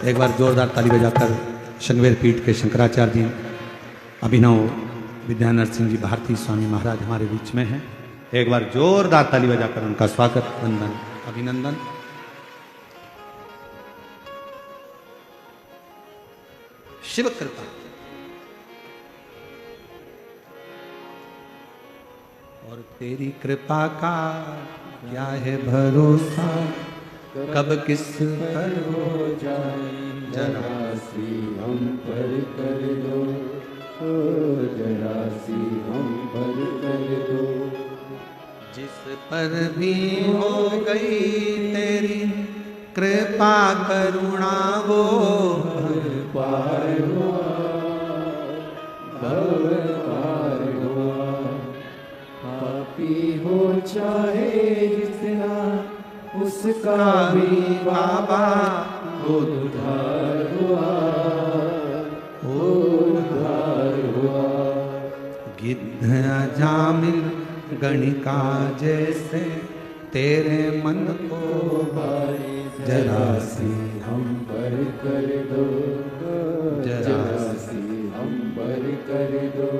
एक बार जोरदार ताली बजाकर शंकवेर पीठ के शंकराचार्य जी अभिनव विद्या नरसिंह जी भारती स्वामी महाराज हमारे बीच में हैं। एक बार जोरदार ताली बजाकर उनका स्वागत, वंदन, अभिनंदन। शिव कृपा और तेरी कृपा का क्या है भरोसा, कब किस पर हो जाए जरा सी हम पर कर दो, ओ जरा सी हम पर कर दो। जिस पर भी हो गई तेरी कृपा करुणा वो पार हुआ, भव पार हुआ। पापी हो चाहे जितना उसका भी बाबा उद्धार हुआ, उद्धार हुआ। गिद्ध अजामिल गणिका जैसे तेरे मन को भाई जरा सी हम पर कर दो, जरा सी हम पर कर दो।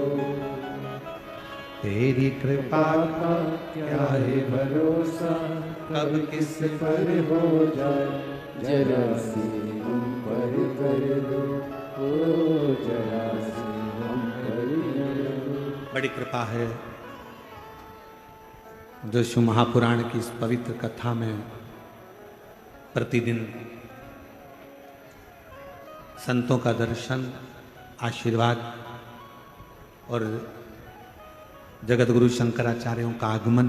तेरी कृपा का क्या है भरोसा, कब किस पर हो जाए जरा सी हम पर कर दो, ओ जरा सी हम पर कर दो। बड़ी कृपा है जो शिव महापुराण की इस पवित्र कथा में प्रतिदिन संतों का दर्शन, आशीर्वाद और जगत गुरु शंकराचार्यों का आगमन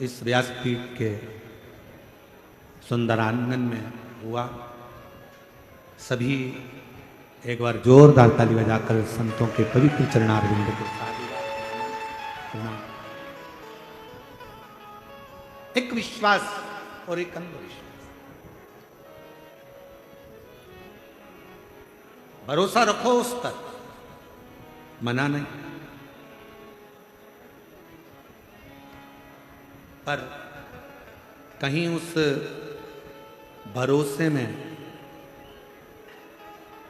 इस व्यासपीठ के सुंदरानंद में हुआ। सभी एक बार जोरदार ताली बजाकर संतों के पवित्र चरणारविंद के साथ एक विश्वास और एक अंधविश्वास, भरोसा रखो उस पर, मना नहीं, पर कहीं उस भरोसे में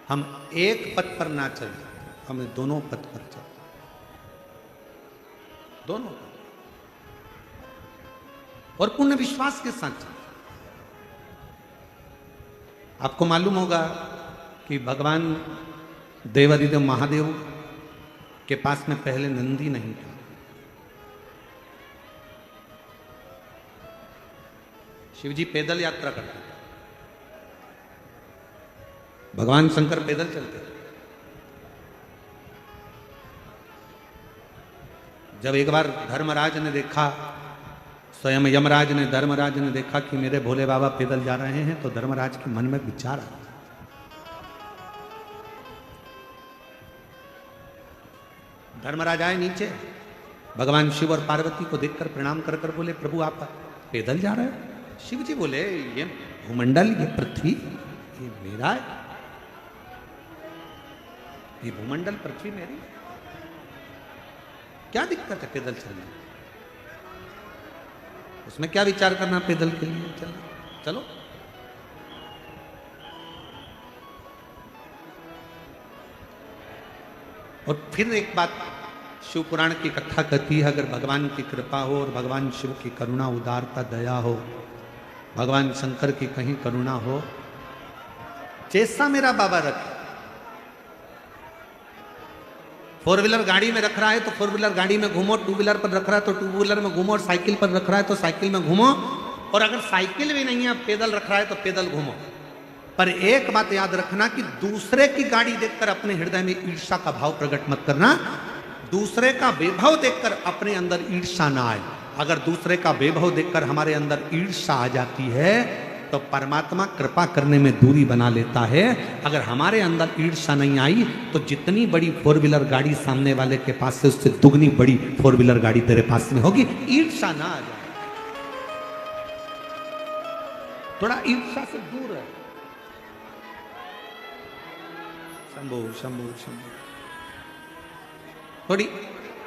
हम एक पथ पर ना चले, हमें दोनों पथ पर चल, दोनों और पूर्ण विश्वास के साथ चल। आपको मालूम होगा कि भगवान देवादिदेव महादेव के पास में पहले नंदी नहीं था। शिवजी पैदल यात्रा करते थे, भगवान शंकर पैदल चलते थे। जब एक बार धर्मराज ने देखा, स्वयं यमराज ने धर्मराज ने देखा कि मेरे भोले बाबा पैदल जा रहे हैं, तो धर्मराज के मन में विचार आया, धर्मराज आए नीचे, भगवान शिव और पार्वती को देखकर प्रणाम कर कर बोले, प्रभु आप पैदल जा रहे हो? शिव जी बोले, ये भूमंडल, ये पृथ्वी, ये मेरा है, ये भूमंडल पृथ्वी मेरी, क्या दिक्कत है पैदल चलने, उसमें क्या विचार करना पैदल के लिए चलना, चलो। और फिर एक बात शिव पुराण की कथा कहती है, अगर भगवान की कृपा हो और भगवान शिव की करुणा, उदारता, दया हो, भगवान शंकर की कहीं करुणा हो, जैसा मेरा बाबा रखे, फोर व्हीलर गाड़ी में रख रहा है तो फोर व्हीलर गाड़ी में घूमो, टू व्हीलर पर रख रहा है तो टू व्हीलर में घूमो, और साइकिल पर रख रहा है तो साइकिल में घूमो, और अगर साइकिल भी नहीं है पैदल रख रहा है तो पैदल घूमो। पर एक बात याद रखना कि दूसरे की गाड़ी देखकर अपने हृदय में ईर्ष्या का भाव प्रकट मत करना, दूसरे का वैभव देखकर अपने अंदर ईर्ष्या ना आए। अगर दूसरे का वैभव देखकर हमारे अंदर ईर्ष्या आ जाती है तो परमात्मा कृपा करने में दूरी बना लेता है। अगर हमारे अंदर ईर्ष्या नहीं आई तो जितनी बड़ी फोर व्हीलर गाड़ी सामने वाले के पास से, उससे दुगनी बड़ी फोर व्हीलर गाड़ी तेरे पास में होगी। ईर्ष्या ना आ जाए, थोड़ा ईर्ष्या से दूर है। शंभो शंभो शंभो, थोड़ी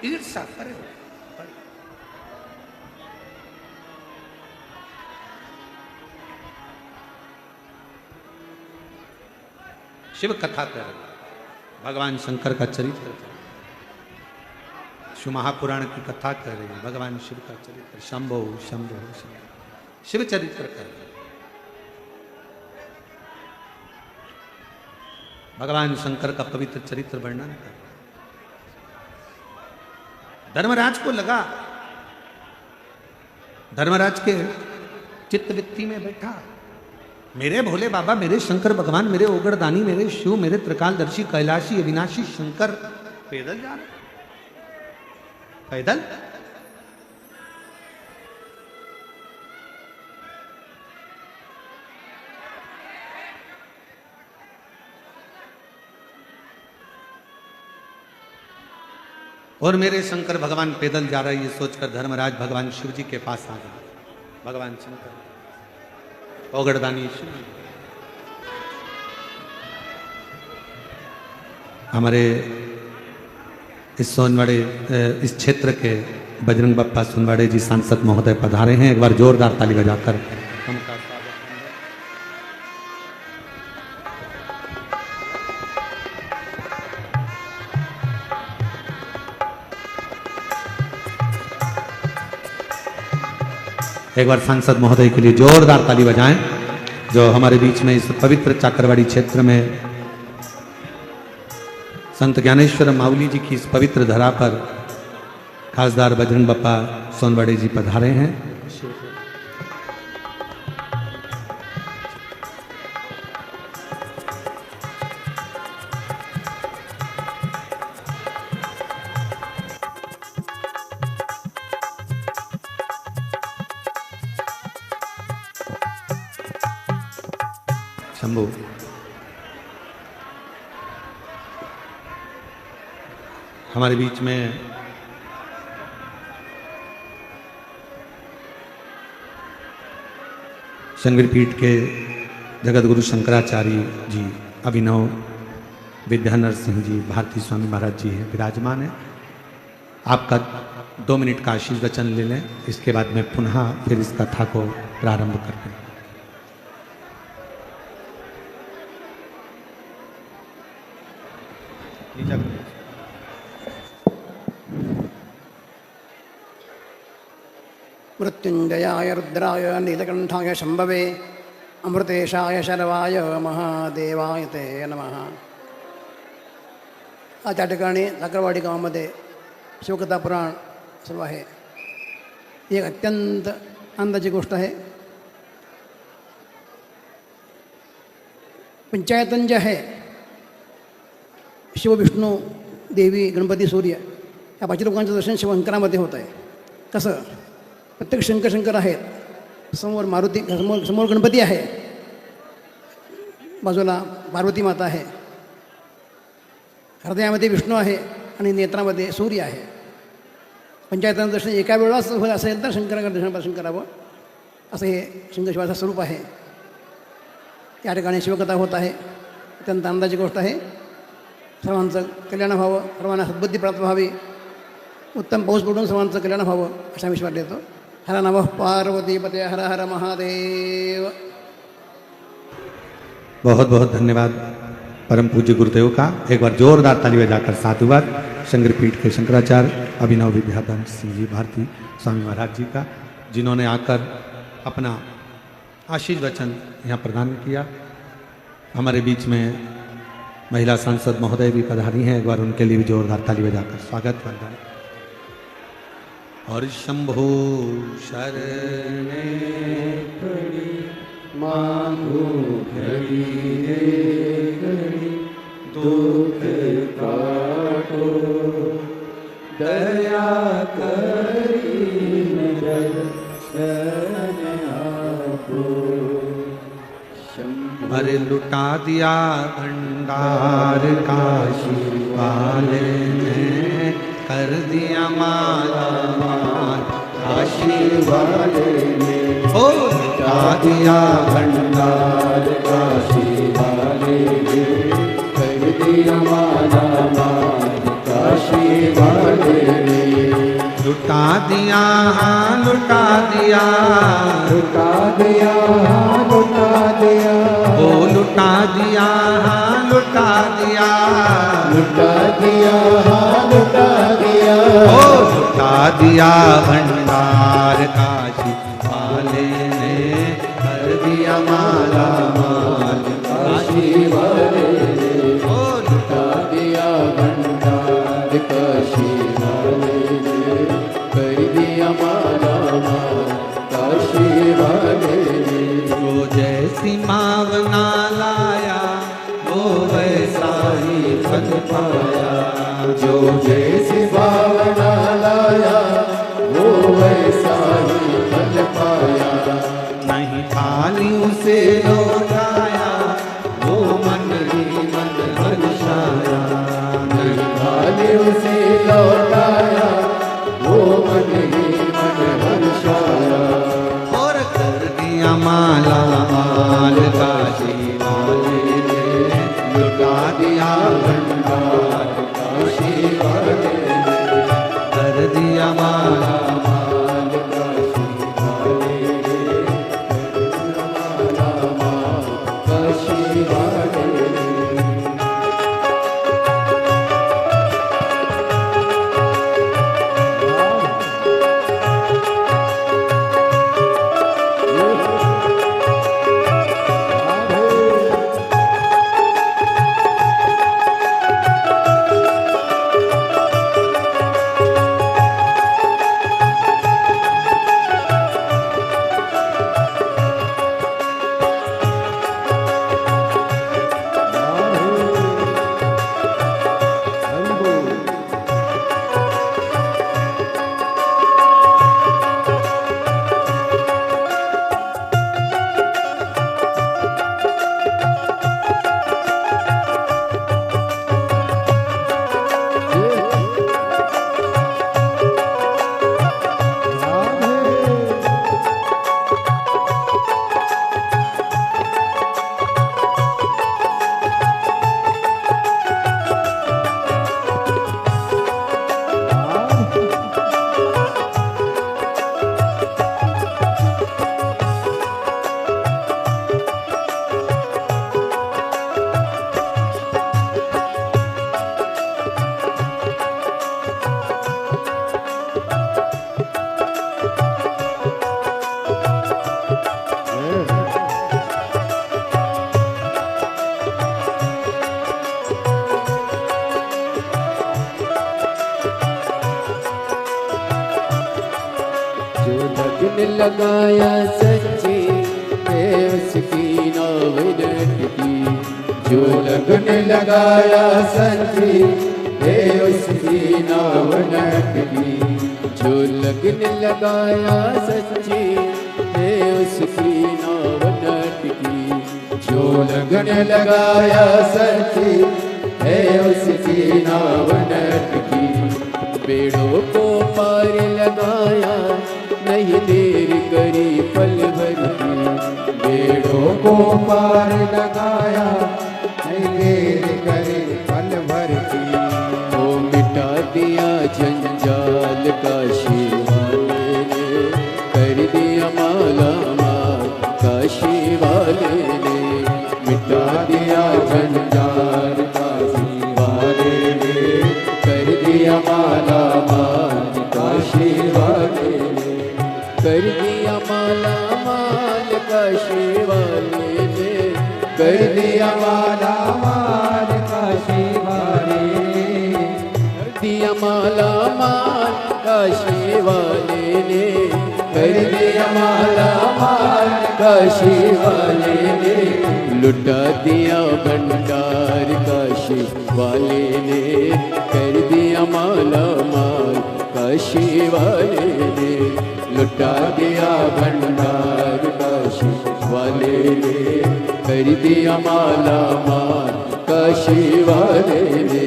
ईर्ष्या करे। शिव कथा कर, भगवान शंकर का चरित्र, शिव महापुराण की कथा कर रहे हैं, भगवान शिव का चरित्र, शंभो शंभो शंभो, शिव चरित्र कर रहे हैं। भगवान शंकर का पवित्र चरित्र वर्णन कर। धर्मराज को लगा, धर्मराज के चित्तवृत्ति में बैठा, मेरे भोले बाबा, मेरे शंकर भगवान, मेरे ओगरदानी, मेरे शिव, मेरे त्रिकालदर्शी कैलाशी अविनाशी शंकर पैदल जा रहे, पैदल। और मेरे शंकर भगवान पैदल जा रहा है, ये सोचकर धर्मराज भगवान शिव जी के पास आ गए। भगवान शंकर ओगरदानी शिव, हमारे इस सोनवाड़े, इस क्षेत्र के बजरंग बप्पा सोनवाड़े जी सांसद महोदय पधारे हैं। एक बार जोरदार ताली बजाकर उनका स्वागत करेंगे। एक बार सांसद महोदय के लिए जोरदार ताली बजाएं, जो हमारे बीच में इस पवित्र चाकरवाड़ी क्षेत्र में संत ज्ञानेश्वर माउली जी की इस पवित्र धरा पर खासदार बजरंग बप्पा सोनवाड़े जी पधारे हैं। शंभू, हमारे बीच में शंकर पीठ के जगत गुरु शंकराचार्य जी, अभिनव विद्यानर सिंह जी, भारती स्वामी महाराज जी हैं, विराजमान है। आपका 2 मिनट का आशीष वचन ले लें, इसके बाद में पुनः फिर इस कथा को प्रारंभ करते हैं। मृत्युंजयाय रुद्राय नीलकंठाय शंभवे अमृतेशाय शर्वाय महादेवाय ते नमः। आज त्या ठिकाणी चाकरवाडी गावामध्ये शिवकथा पुराण सुरू आहे। ही एक अत्यंत आनंदाची गोष्ट आहे। पंचायतन जे आहे, शिव विष्णू देवी गणपती सूर्य या 5 लोकांचं दर्शन शिवशंकरामध्ये होत आहे। कसं प्रत्येक शंकर आहेत, समोर मारुती, समोर गणपती आहे, बाजूला पार्वती माता आहे, हृदयामध्ये विष्णू आहे आणि नेत्रामध्ये सूर्य आहे। पंचायतांचं दर्शन एका वेळाच होत असेल तर शंकराकडे दर्शन करावं, असं हे शिवचं स्वरूप आहे। या ठिकाणी शिवकथा होत आहे, अत्यंत आनंदाची गोष्ट आहे। सर्वांचं कल्याण व्हावं, सर्वांना सद्बुद्धी प्राप्त व्हावी, उत्तम पाऊस पडून सर्वांचं कल्याण व्हावं असा विश्वास देतो। हर नमः पार्वती पते, हर हर महादेव। बहुत बहुत धन्यवाद परम पूज्य गुरुदेव का। एक बार जोरदार ताली बजाकर साधुवाद शंकर पीठ के शंकराचार्य अभिनव विद्याधर सिंह जी, भारती स्वामी महाराज जी का, जिन्होंने आकर अपना आशीष वचन यहाँ प्रदान किया। हमारे बीच में महिला सांसद महोदय भी पधारी हैं, एक बार उनके लिए भी जोरदार ताली बजाकर स्वागत करता है। और शंभो शरणे मांगो घड़ी रे घड़ी, दुख काटो दया करी दर्शन आपो। अरे लुटा दिया भंडार काशी वाले ने, कर दिया माला माल काशी वाले ने। ओ लुटा दिया भंडार काशी वाले ने, कर दिया माला माल काशी वाले ने। लुटा दिया, हाँ लुटा दिया, लुटा दिया, लुटा दिया, ओ लुटा दिया, हाँ लुटा दिया, लुटा दिया, लुटा दिया, ओ दिया भंडार काशी वाले ने कर दिया माला माल काशी वाले ने लुटा दिया भंडार काशी वाले ने कर दिया माला माल काशी वाले ने जो जैसी मावना लाया वो वैसा ही फल पाया जो जैसी भावना लाया वो वैसा ही फल पाया नहीं थाली उसे लौटाया वो मन ही मन हर्षाया नहीं खाली उसे लौटाया वो मन ही मन हर्षाया और कर दिया माला माल काशी वाले ने लुटा दिया भंडार काशी वाले ने कर दिया माला माल काशी वाले ने माला माल काशी वाले ने जो लगन लगाया सच्ची है उसकी नाव लटकी जो लगन लगाया सच्ची है उसकी नाव लटकी जो लगन लगाया सच्ची है उसकी नाव लटकी जो लगन लगाया सच्ची है उसकी नाव लटकी बेड़ों को पार लगाया नहीं देर करी पल भर की बेड़ों को पार लगाया नहीं देर करी पल भर की वो मिटा दिया जंजाल काशी वाले ने कर दिया माला माल काशी वाले ने मिटा दिया जंजाल काशी वाले ने कर दिया माला माल काशी वाले ने कर दिया माला माल काशी वाले ने कर दिया माला माल काशी वाले ने कर दिया माला माल काशी वाले ने कर दिया माला माल काशी वाले ने लुटा दिया भंडार काशी वाले ने कर दिया माला माल काशी वाले ने लुटा दिया भंडार काशी वाले ने कर दिया माला माल काशी वाले ने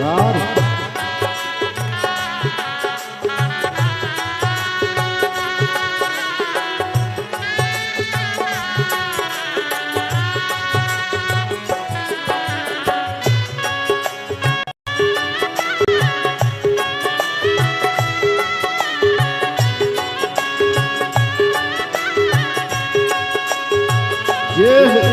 राम जय हो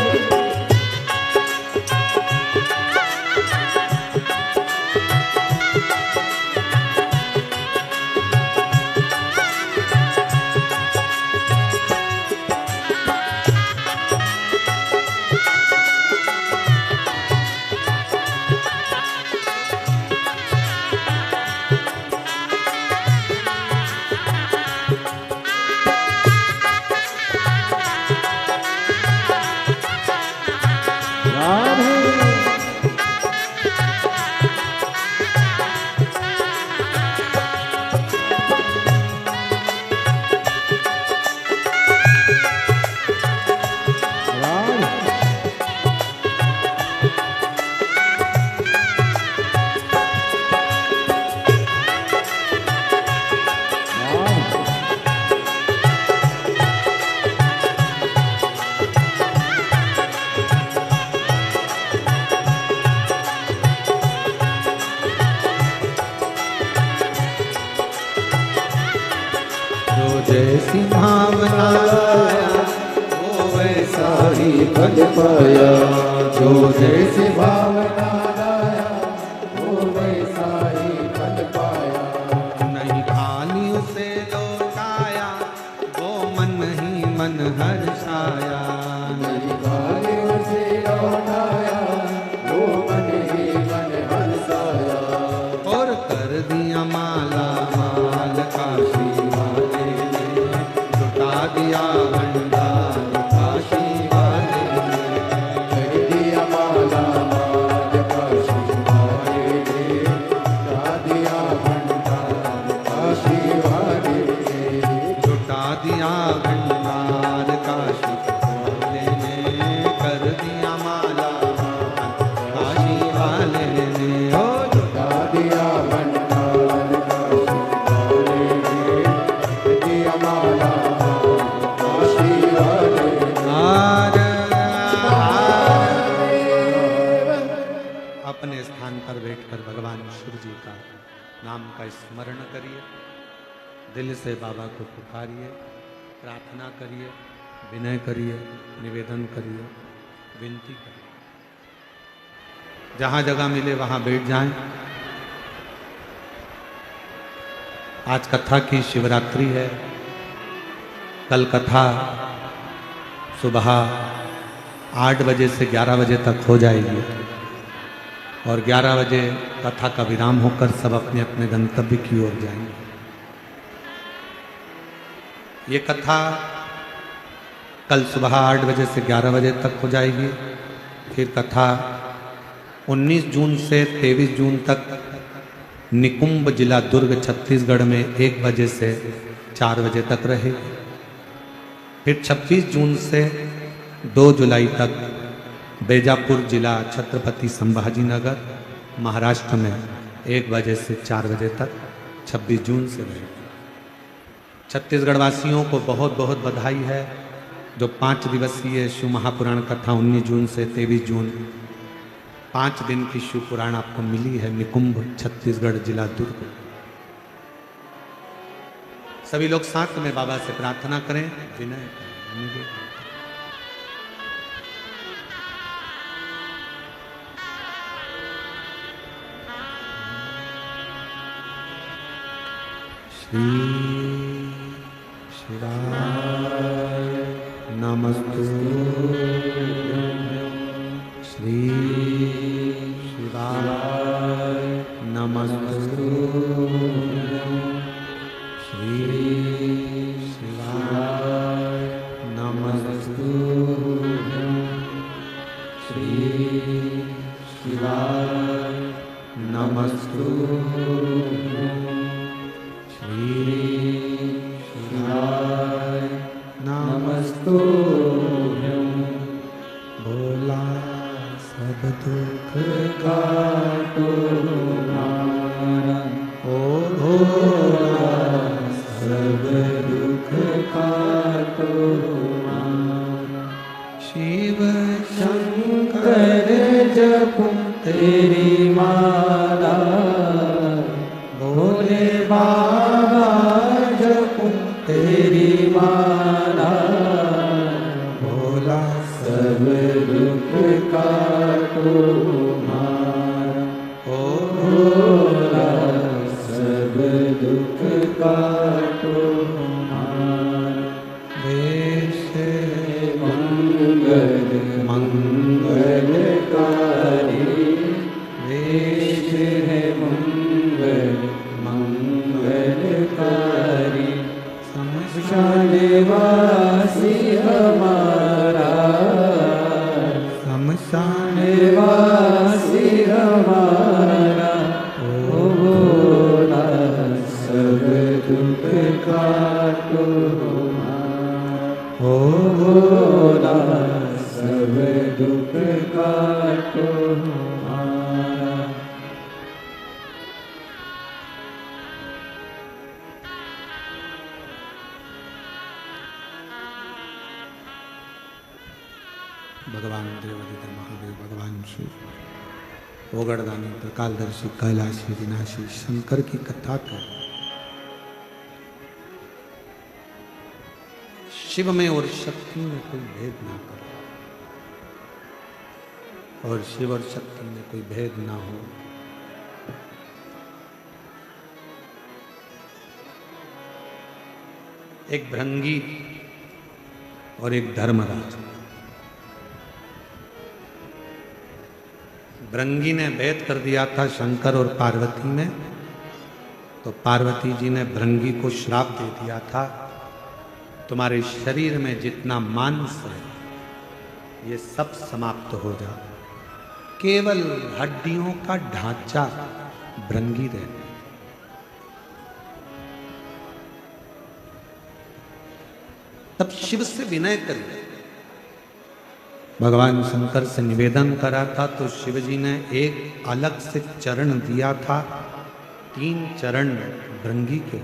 राधे राम राम जो जैसी भावना लाया वो वैसा ही बन पाया जो जैसे भावना लाया वो वैसा ही बन पाया नहीं खाली उसे लौटाया वो मन ही मन हर्षाया मेरी गालियों से लौटाया वो मन ही मन हंसाया और कर दिया माला माल काशी वाले ने लुटा दिया भंडार काशी वाले ने कर दिया माला माल काशी वाले ने लुटा दिया भंडार काशी वाले ने लुटा दिया भंडार काशी वाले ने कर दिया माला काशी वाले ने ओ लुटा दिया भंडार काशी वाले ने कर दिया माला काशी वाले ने आर, अपने स्थान पर बैठकर भगवान शिव जी का नाम का स्मरण करिए, दिल से बाबा को पुकारिए, प्रार्थना करिए, विनय करिए, निवेदन करिए, विनती करिए। जहाँ जगह मिले वहाँ बैठ जाएं। आज कथा की शिवरात्रि है। कल कथा सुबह 8 बजे से 11 बजे तक हो जाएगी और 11 बजे कथा का विराम होकर सब अपने अपने गंतव्य की ओर जाएंगे। ये कथा कल सुबह 8 बजे से 11 बजे तक हो जाएगी। फिर कथा 19 जून से 23 जून तक निकुंभ जिला दुर्ग छत्तीसगढ़ में 1 बजे से 4 बजे तक रहेगी। फिर 26 जून से 2 जुलाई तक बेजापुर जिला छत्रपति संभाजी नगर महाराष्ट्र में 1 बजे से 4 बजे तक 26 जून से रहेगी। छत्तीसगढ़ वासियों को बहुत बहुत बधाई है। जो 5 दिवसीय शिव महापुराण कथा 19 जून से 23 जून 5 दिन की शिव पुराण आपको मिली है निकुंभ छत्तीसगढ़ जिला दुर्ग। सभी लोग साथ में बाबा से प्रार्थना करें, विनय करें, निवेदन करें। श्री शिवाय नमस्तु श्री शिवाय नमस्तु श्री शिवाय नमस्तु श्री शिवाय नमस्तु श्री शिवाय नमस्तु भोला सब दुख काटो माला भोले बाबा जपूं तेरी माला भोला सब दुख काटो मारा ओ भोला सब दुख काटो मारा वेश मंगल मंगलकारी वेश है मंगल मंगलकारी शमशानवासी हमारा शमशानवासी हमारा ओ भोला सब दुख काटो ओ भोला सब दुख काटो हमारा। भगवान देवादिदेव महादेव भगवान शिव ओगड़दानी त्रिकालदर्शी कैलाशी विनाशी शंकर की कथा कर शिव में और शक्ति में कोई भेद ना करो और शिव और शक्ति में कोई भेद ना हो। एक भृंगी और एक धर्मराज। भृंगी ने भेद कर दिया था शंकर और पार्वती में, तो पार्वती जी ने भृंगी को श्राप दे दिया था, तुम्हारे शरीर में जितना मांस है ये सब समाप्त हो जाए, केवल हड्डियों का ढांचा भृंगी रहे। तब शिव से विनय करिए। भगवान शंकर से निवेदन करा था तो शिव जी ने एक अलग से चरण दिया था, 3 चरण भृंगी के।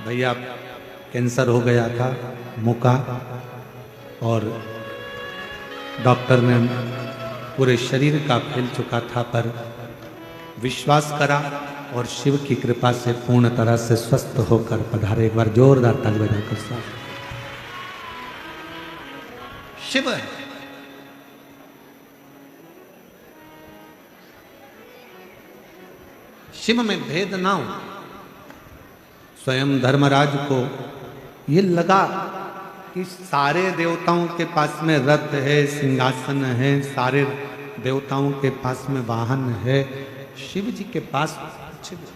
भैया कैंसर हो गया था मुंह का और डॉक्टर ने पूरे शरीर का फैल चुका था, पर विश्वास करा और शिव की कृपा से पूर्ण तरह से स्वस्थ होकर पधारे। एक बार जोरदार ताली बजाकर साथ। शिव है। शिव में भेद ना हो। स्वयं धर्मराज को ये लगा कि सारे देवताओं के पास में रथ है, सिंहासन है, सारे देवताओं के पास में वाहन है, शिव जी के पास कुछ भी।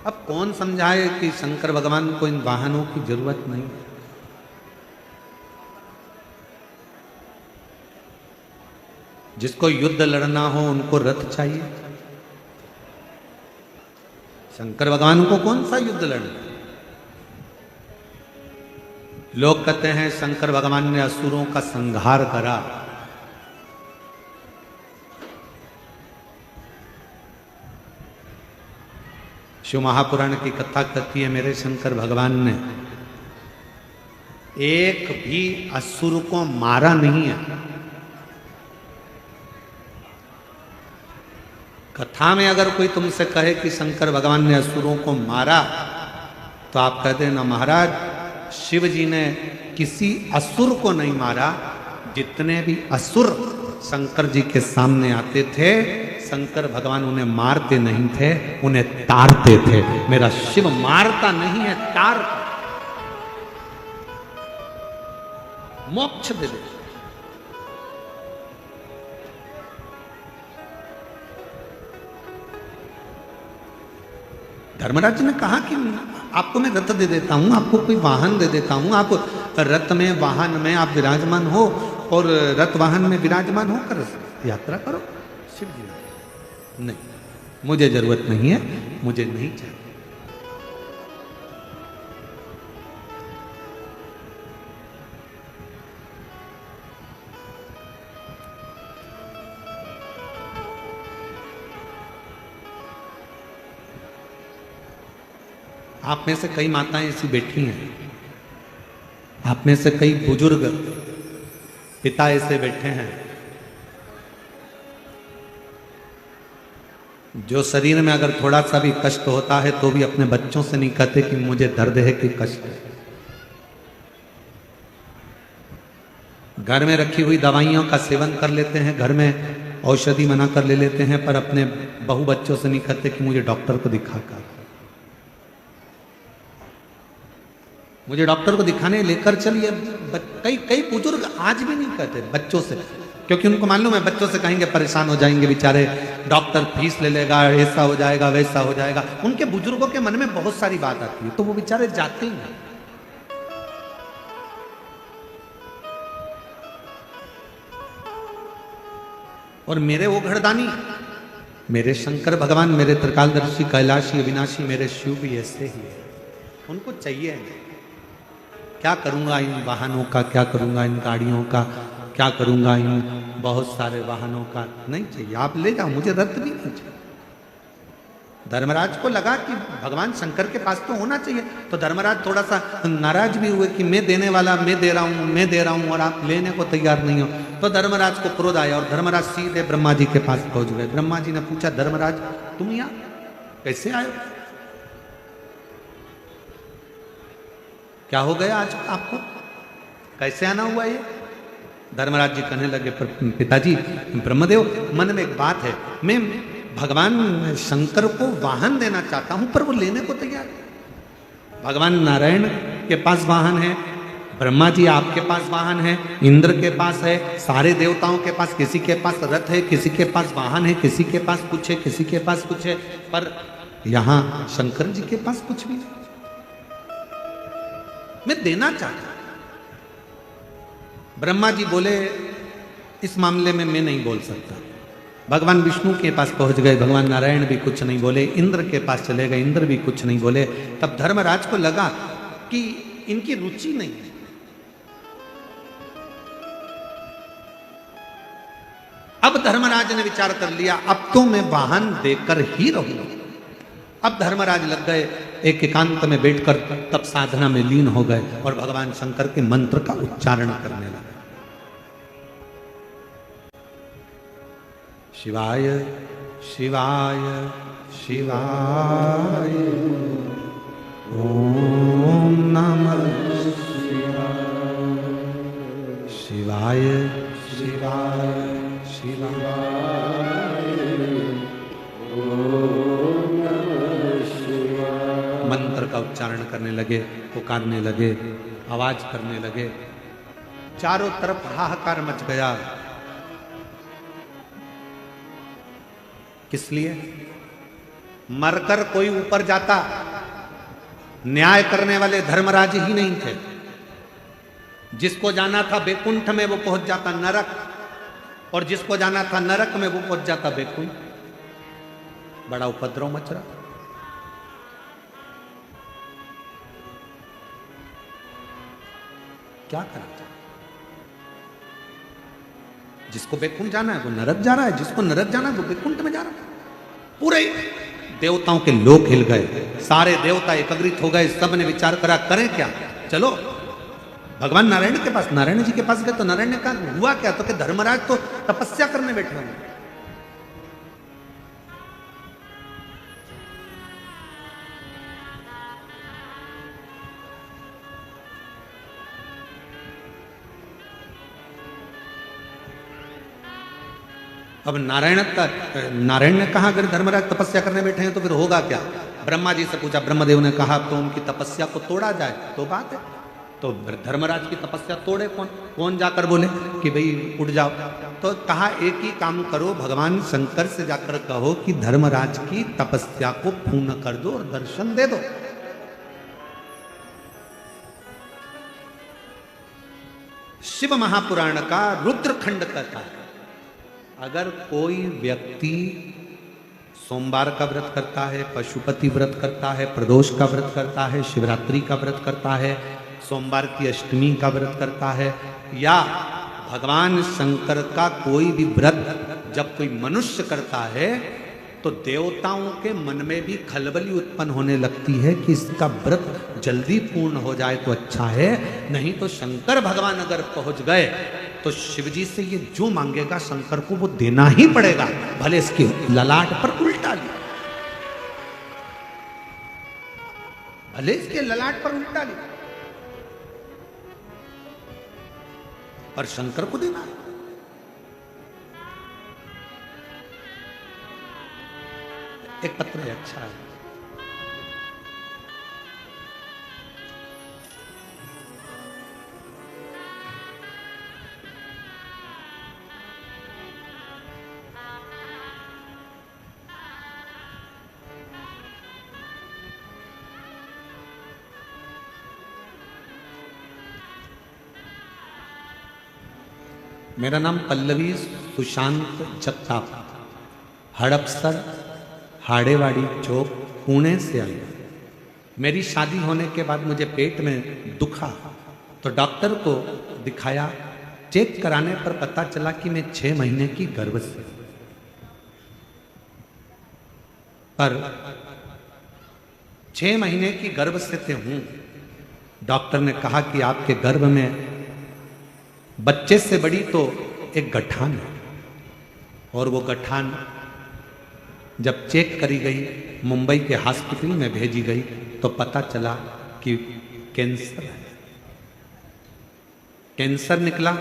अब कौन समझाए कि शंकर भगवान को इन वाहनों की जरूरत नहीं है। जिसको युद्ध लड़ना हो उनको रथ चाहिए। शंकर भगवान को कौन सा युद्ध लड़ना। लोग कहते हैं शंकर भगवान ने असुरों का संहार करा। शिव महापुराण की कथा कहती है मेरे शंकर भगवान ने एक भी असुर को मारा नहीं है। कथा में अगर कोई तुमसे कहे कि शंकर भगवान ने असुरों को मारा तो आप कह देना महाराज शिव जी ने किसी असुर को नहीं मारा। जितने भी असुर शंकर जी के सामने आते थे शंकर भगवान उन्हें मारते नहीं थे, उन्हें तारते थे। मेरा शिव मारता नहीं है, तारता, मोक्ष दे दे। धर्मराज ने कहा कि आपको मैं रथ दे देता हूं, आपको कोई वाहन दे देता हूं, आप रथ में वाहन में आप विराजमान हो और रथ वाहन में विराजमान होकर यात्रा करो। शिव जी नहीं, मुझे जरूरत नहीं है, मुझे नहीं चाहिए। आप में से कई माताएं ऐसी बैठी हैं, आप में से कई बुजुर्ग पिता ऐसे बैठे हैं जो शरीर में अगर थोड़ा सा भी कष्ट होता है तो भी अपने बच्चों से नहीं कहते कि मुझे दर्द है कि कष्ट है। घर में रखी हुई दवाइयों का सेवन कर लेते हैं, घर में औषधि मना कर ले लेते हैं, पर अपने बहू बच्चों से नहीं कहते कि मुझे डॉक्टर को दिखाकर, मुझे डॉक्टर को दिखाने लेकर चलिए। कई बुजुर्ग आज भी नहीं कहते बच्चों से, क्योंकि उनको मालूम है बच्चों से कहेंगे परेशान हो जाएंगे बेचारे, डॉक्टर फीस ले लेगा, ऐसा हो जाएगा वैसा हो जाएगा। उनके बुजुर्गों के मन में बहुत सारी बात आती है, तो वो बेचारे जाते ही नहीं। और मेरे वो घरदानी, मेरे शंकर भगवान, मेरे त्रिकालदर्शी कैलाशी अविनाशी, मेरे शिव भी ऐसे ही है। उनको चाहिए क्या करूंगा इन वाहनों का, क्या करूंगा इन गाड़ियों का, क्या करूंगा इन बहुत सारे वाहनों का, नहीं चाहिए। आप ले जाओ, मुझे रद्द भी नहीं चाहिए। धर्मराज को लगा कि भगवान शंकर के पास तो होना चाहिए, तो धर्मराज थोड़ा सा नाराज भी हुए कि मैं देने वाला, मैं दे रहा हूं और आप लेने को तैयार नहीं हो। तो धर्मराज को क्रोध आया और धर्मराज सीधे ब्रह्मा जी के पास पहुंच गए। ब्रह्मा जी ने पूछा, धर्मराज तुम यहाँ कैसे आए, क्या हो गया आज आपको, कैसे आना हुआ ये? धर्मराज जी कहने लगे, पिताजी ब्रह्मदेव, मन में एक बात है, मैं भगवान शंकर को वाहन देना चाहता हूं पर वो लेने को तैयार है। भगवान नारायण के पास वाहन है, ब्रह्मा जी आपके पास वाहन है, इंद्र के पास है, सारे देवताओं के पास, किसी के पास रथ है, किसी के पास वाहन है, किसी के पास कुछ है, किसी के पास कुछ है, पर यहां शंकर जी के पास कुछ भी नहीं। मैं देना चाहता। ब्रह्मा जी बोले, इस मामले में मैं नहीं बोल सकता। भगवान विष्णु के पास पहुंच गए, भगवान नारायण भी कुछ नहीं बोले, इंद्र के पास चले गए, इंद्र भी कुछ नहीं बोले। तब धर्मराज को लगा कि इनकी रुचि नहीं है। अब धर्मराज ने विचार कर लिया, अब तो मैं वाहन देकर ही रहूंगा। अब धर्मराज लग गए, एक एकांत में बैठकर तब साधना में लीन हो गए और भगवान शंकर के मंत्र का उच्चारण करने लगे। शिवाय शिवाय शिवाय ओम नमः शिवाय शिवाय शिवाय ओम नमः शिवाय। मंत्र का उच्चारण करने लगे, पुकारने लगे, आवाज करने लगे। चारों तरफ हाहाकार मच गया। किस लिए? मरकर कोई ऊपर जाता, न्याय करने वाले धर्मराज ही नहीं थे। जिसको जाना था बैकुंठ में वो पहुंच जाता नरक, और जिसको जाना था नरक में वो पहुंच जाता बैकुंठ। बड़ा उपद्रव मच रहा। क्या करा? जिसको बैकुंठ जाना है वो नरक जा रहा है, जिसको नरक जाना है वो बैकुंठ में जा रहा है। पूरे देवताओं के लोक हिल गए, सारे देवता एकत्रित हो गए। सब ने विचार करा, करें क्या? चलो भगवान नारायण के पास, नारायण जी के पास गए। तो नारायण ने कहा, हुआ क्या? तो कि धर्मराज तो तपस्या करने बैठे होंगे। अब नारायण ने कहा, अगर धर्मराज तपस्या करने बैठे हैं तो फिर होगा क्या? ब्रह्मा जी से पूछा। ब्रह्मदेव ने कहा, तो उनकी तपस्या को तोड़ा जाए तो बात है। तो धर्मराज की तपस्या तोड़े कौन जाकर बोले कि भाई उठ जाओ? तो कहा, एक ही काम करो, भगवान शंकर से जाकर कहो कि धर्मराज की तपस्या को पूर्ण कर दो और दर्शन दे दो। शिव महापुराण का रुद्रखंड कहता है, अगर कोई व्यक्ति सोमवार का व्रत करता है, पशुपति व्रत करता है, प्रदोष का व्रत करता है, शिवरात्रि का व्रत करता है, सोमवार की अष्टमी का व्रत करता है, या भगवान शंकर का कोई भी व्रत जब कोई मनुष्य करता है तो देवताओं के मन में भी खलबली उत्पन्न होने लगती है कि इसका व्रत जल्दी पूर्ण हो जाए तो अच्छा है, नहीं तो शंकर भगवान अगर पहुंच गए तो शिव जी से ये जो मांगेगा शंकर को वो देना ही पड़ेगा, भले इसके ललाट पर उल्टा लिया, भले इसके ललाट पर उल्टा लिया, पर शंकर को देना है। एक पत्र है, अच्छा है। मेरा नाम पल्लवी सुशांत जगताप, हड़पसर हाड़ेवाड़ी चौक पुणे से आई। मेरी शादी होने के बाद मुझे पेट में दुखा तो डॉक्टर को दिखाया, चेक कराने पर पता चला कि मैं 6 महीने की गर्भ से, पर 6 महीने की गर्भ से हूं। डॉक्टर ने कहा कि आपके गर्भ में बच्चे से बड़ी तो एक गठान है, और वो गठान जब चेक करी गई, मुंबई के हॉस्पिटल में भेजी गई तो पता चला कि कैंसर है। कैंसर निकला,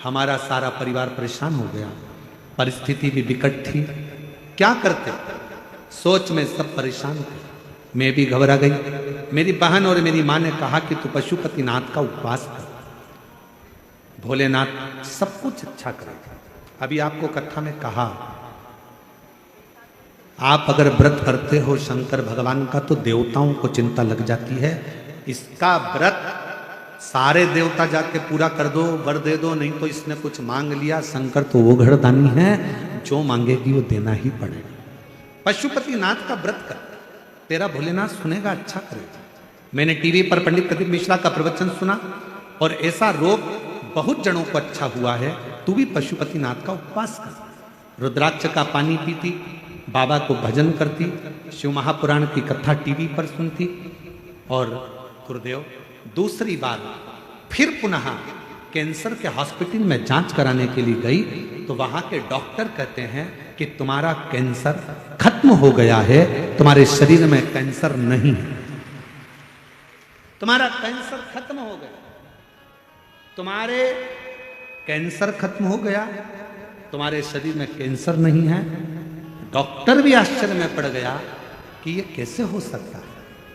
हमारा सारा परिवार परेशान हो गया, परिस्थिति भी विकट थी, क्या करते, सोच में सब परेशान थे। मैं भी घबरा गई। मेरी बहन और मेरी माँ ने कहा कि तू पशुपतिनाथ का उपवास कर, भोलेनाथ सब कुछ अच्छा करेगा। अभी आपको कथा में कहा, आप अगर व्रत करते हो शंकर भगवान का तो देवताओं को चिंता लग जाती है। इसका व्रत सारे देवता जाके पूरा कर दो, वर दे दो, नहीं तो इसने कुछ मांग लिया, शंकर तो वो घरदानी है, जो मांगेगी वो देना ही पड़ेगा। पशुपतिनाथ का व्रत कर, तेरा भोलेनाथ सुनेगा, अच्छा करेगा। मैंने टीवी पर पंडित प्रदीप मिश्रा का प्रवचन सुना और ऐसा रोग बहुत जनों को अच्छा हुआ है। तू भी पशुपतिनाथ का उपवास कर, रुद्राक्ष का पानी पीती, बाबा को भजन करती, शिव महापुराण की कथा टीवी पर सुनती। और गुरुदेव दूसरी बार फिर पुनः कैंसर के हॉस्पिटल में जांच कराने के लिए गई तो वहां के डॉक्टर कहते हैं कि तुम्हारा कैंसर खत्म हो गया है, तुम्हारे शरीर में कैंसर नहीं है, तुम्हारा कैंसर खत्म हो गया, तुम्हारे कैंसर खत्म हो गया, तुम्हारे शरीर में कैंसर नहीं है। डॉक्टर भी आश्चर्य में पड़ गया कि ये कैसे हो सकता है।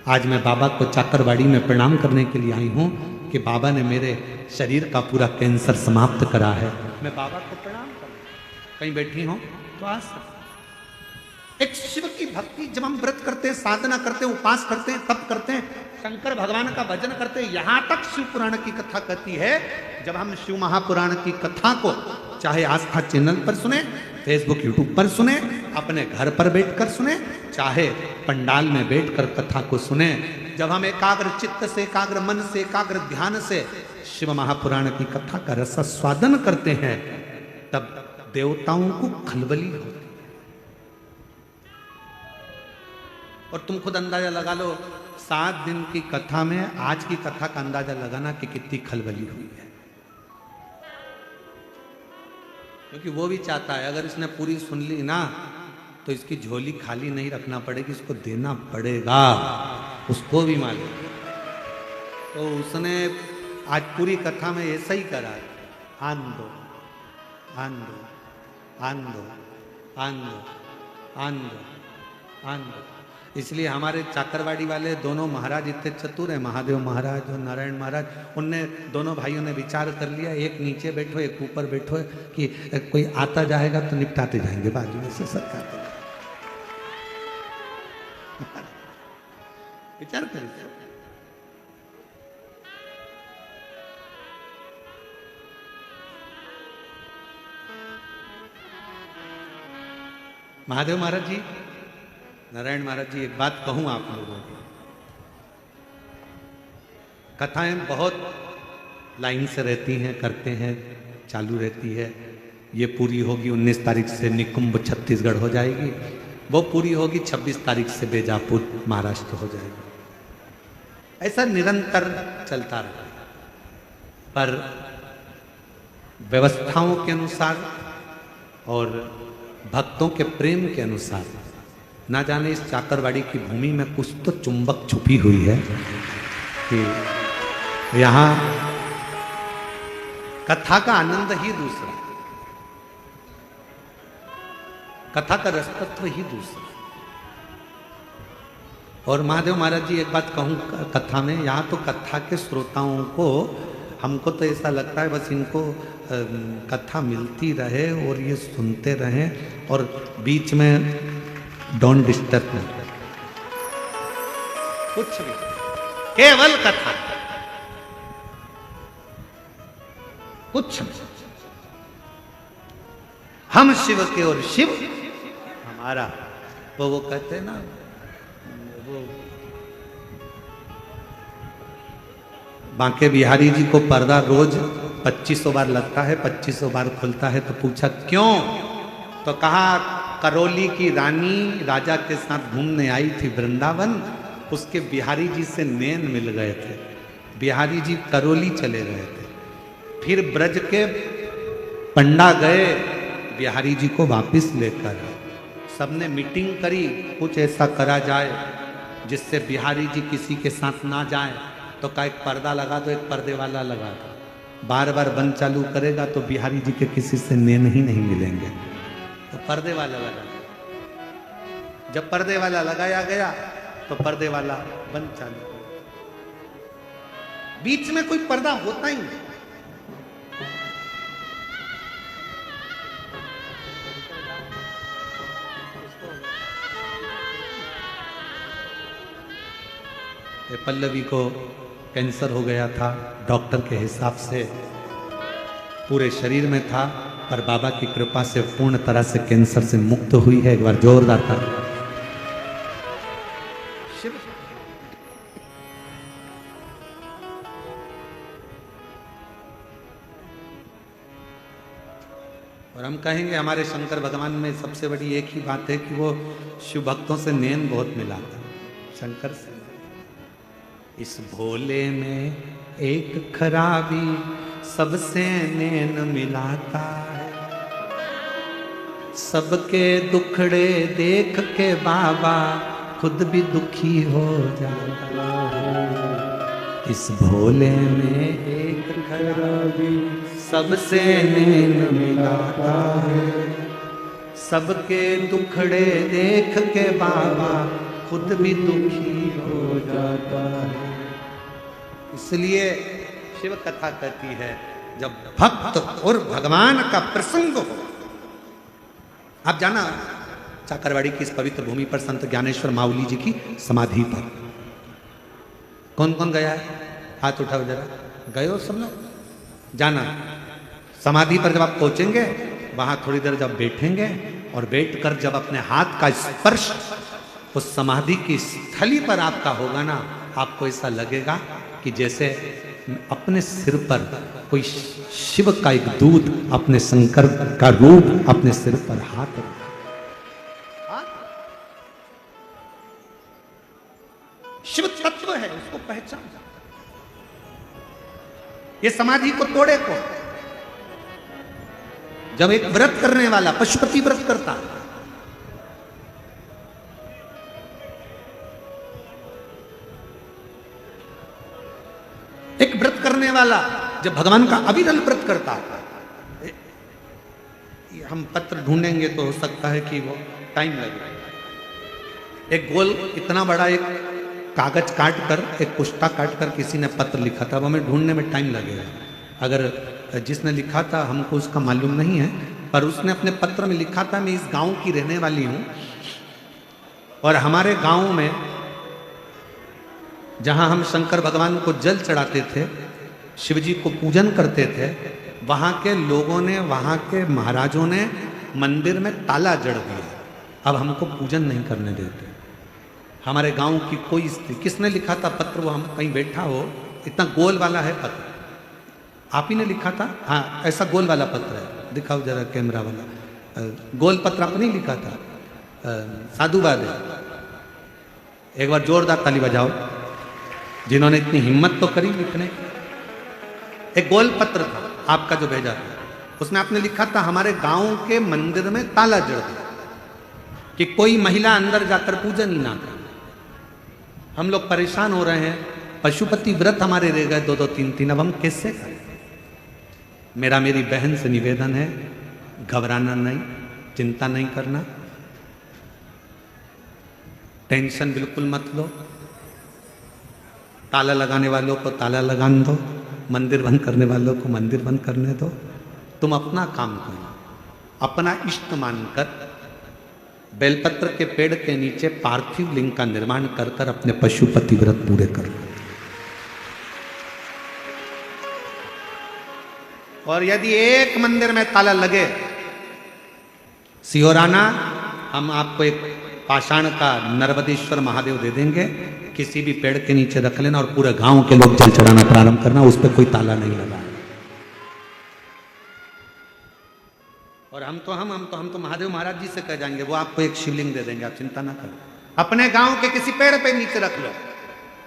आज मैं बाबा को चाकरवाड़ी में प्रणाम करने के लिए आई हूं कि बाबा ने मेरे शरीर का पूरा कैंसर समाप्त करा है। मैं बाबा को प्रणाम करूं, कहीं बैठी हो तो आ सकते। एक शिव की भक्ति, जब हम व्रत करते हैं, साधना करते हैं, उपास करते हैं, तप करते हैं, शंकर भगवान का भजन करते हैं, यहां तक शिव पुराण की कथा कहती है। जब हम शिव महापुराण की कथा को चाहे आस्था चैनल पर सुने, फेसबुक यूट्यूब पर सुने, अपने घर पर बैठकर सुने, चाहे पंडाल में बैठकर कथा को सुने, जब हम एकाग्र चित्त से, एकाग्र मन से, एकाग्र ध्यान से शिव महापुराण की कथा का रसास्वादन करते हैं, तब देवताओं को खलबली होती। और तुम खुद अंदाजा लगा लो, 7 दिन की कथा में आज की कथा का अंदाजा लगाना कि कितनी खलबली हुई है। क्योंकि वो भी चाहता है अगर इसने पूरी सुन ली ना तो इसकी झोली खाली नहीं रखना पड़ेगी, इसको देना पड़ेगा, उसको भी मालूम। तो उसने आज पूरी कथा में ऐसा ही करा, आन दो, आन दो, आन दो, आन दो, आन दो, आन दो। इसलिए हमारे चाकरवाड़ी वाले दोनों महाराज इतने चतुर हैं, महादेव महाराज और नारायण महाराज, उनने दोनों भाइयों ने विचार कर लिया, एक नीचे बैठो एक ऊपर बैठो, कि कोई आता जाएगा तो निपटाते जाएंगे बाजू में से सरकार। विचार करिए। महादेव महाराज जी, नारायण महाराज जी, एक बात कहूं आप लोगों को, कथाएं बहुत लाइन से रहती हैं, करते हैं, चालू रहती है। ये पूरी होगी 19 तारीख से निकुंभ छत्तीसगढ़ हो जाएगी, वो पूरी होगी 26 तारीख से बेजापुर महाराष्ट्र हो जाएगी। ऐसा निरंतर चलता रहा, पर व्यवस्थाओं के अनुसार और भक्तों के प्रेम के अनुसार ना जाने इस चाकरवाड़ी की भूमि में कुछ तो चुंबक छुपी हुई है कि यहाँ कथा का आनंद ही दूसरा, कथा का रसतत्व ही दूसरा। और महादेव महाराज जी एक बात कहूँ कथा में, यहाँ तो कथा के श्रोताओं को, हमको तो ऐसा लगता है बस इनको कथा मिलती रहे और ये सुनते रहें और बीच में डोंट डिस्टर्ब नहीं, कुछ भी, केवल कथा, कुछ नहीं। हम शिव के और शिव हमारा। वो कहते हैं ना, वो बांके बिहारी जी को पर्दा रोज 2500 बार लगता है, 2500 बार खुलता है। तो पूछा क्यों? तो कहा करौली की रानी राजा के साथ घूमने आई थी वृंदावन, उसके बिहारी जी से नैन मिल गए थे, बिहारी जी करौली चले गए थे। फिर ब्रज के पंडा गए बिहारी जी को वापस लेकर, सबने मीटिंग करी कुछ ऐसा करा जाए जिससे बिहारी जी किसी के साथ ना जाए। तो का एक पर्दा लगा दो, एक पर्दे वाला लगा दो, बार बार बंद चालू करेगा तो बिहारी जी के किसी से नैन ही नहीं मिलेंगे। तो पर्दे वाला लगा, जब पर्दे वाला लगाया गया तो पर्दे वाला बंद चालू, बीच में कोई पर्दा होता ही नहीं। पल्लवी को कैंसर हो गया था, डॉक्टर के हिसाब से पूरे शरीर में था, पर बाबा की कृपा से पूर्ण तरह से कैंसर से मुक्त हुई है। एक बार जोरदार था शिव। और हम कहेंगे हमारे शंकर भगवान में सबसे बड़ी एक ही बात है कि वो शिव भक्तों से नैन बहुत मिलाता शंकर से। इस भोले में एक खराबी सबसे नैन मिलाता है, सबके दुखड़े देख के बाबा खुद भी दुखी हो जाता है। इस भोले में एक खराबी सबसे नैन मिलाता है, सबके दुखड़े देख के बाबा खुद भी दुखी हो जाता है। इसलिए शिव कथा कहती है जब भक्त और भगवान का प्रसंग हो। आप जाना चाकरवाड़ी की इस पवित्र भूमि पर संत ज्ञानेश्वर माउली जी की समाधि पर कौन कौन गया है? हाथ उठाओ जरा। गए हो सब लोग? जाना समाधि पर जब आप पहुंचेंगे वहां थोड़ी देर जब बैठेंगे और बैठकर जब अपने हाथ का स्पर्श उस समाधि की स्थली पर आपका होगा ना, आपको ऐसा लगेगा कि जैसे अपने सिर पर कोई शिव का एक दूत, अपने शंकर का रूप अपने सिर पर हाथ रखा। शिव तत्व है, उसको पहचान। ये समाधि को तोड़े को, जब एक व्रत करने वाला पशुपति व्रत करता है, एक व्रत करने वाला जब भगवान का अविरल व्रत करता है, हम पत्र ढूंढेंगे तो हो सकता है कि वो टाइम लगे। एक गोल इतना बड़ा एक कागज काट कर, एक पुष्टा काट कर किसी ने पत्र लिखा था, वो हमें ढूंढने में टाइम लगेगा। अगर जिसने लिखा था हमको उसका मालूम नहीं है, पर उसने अपने पत्र में लिखा था मैं इस गांव की रहने वाली हूं और हमारे गांव में जहां हम शंकर भगवान को जल चढ़ाते थे, शिव जी को पूजन करते थे, वहां के लोगों ने, वहां के महाराजों ने मंदिर में ताला जड़ दिया। अब हमको पूजन नहीं करने देते। हमारे गांव की कोई स्त्री, किसने लिखा था पत्र? वो हम कहीं बैठा हो, इतना गोल वाला है पत्र, आप ही ने लिखा था? हाँ, ऐसा गोल वाला पत्र है, दिखाओ जरा कैमरा वाला। गोल पत्र आपने ही लिखा था। साधुवाद है। एक बार जोरदार ताली बजाओ जिन्होंने इतनी हिम्मत तो करी लिखने। एक गोल पत्र था आपका जो भेजा था, उसमें आपने लिखा था हमारे गांव के मंदिर में ताला जड़ दिया कि कोई महिला अंदर जाकर पूजन ही ना करे। हम लोग परेशान हो रहे हैं, पशुपति व्रत हमारे रह गए 2-2, 3-3, अब हम कैसे करें? मेरी बहन से निवेदन है, घबराना नहीं, चिंता नहीं करना, टेंशन बिल्कुल मत लो। ताला लगाने वालों को ताला लगाने दो, मंदिर बंद करने वालों को मंदिर बंद करने दो। तुम अपना काम करो, अपना इष्ट मानकर बेलपत्र के पेड़ के नीचे पार्थिव लिंग का निर्माण कर कर अपने पशुपति व्रत पूरे करो। और यदि एक मंदिर में ताला लगे, सिहोराना, हम आपको एक पाषाण का नर्मदेश्वर महादेव दे देंगे, किसी भी पेड़ के नीचे रख लेना और पूरे गांव के लोग जल चढ़ाना प्रारंभ करना, उस पर कोई ताला नहीं लगा। और हम तो महादेव महाराज जी से कह जाएंगे, वो आपको एक शिवलिंग दे देंगे, आप चिंता ना करो। अपने गांव के किसी पेड़ पे नीचे रख लो,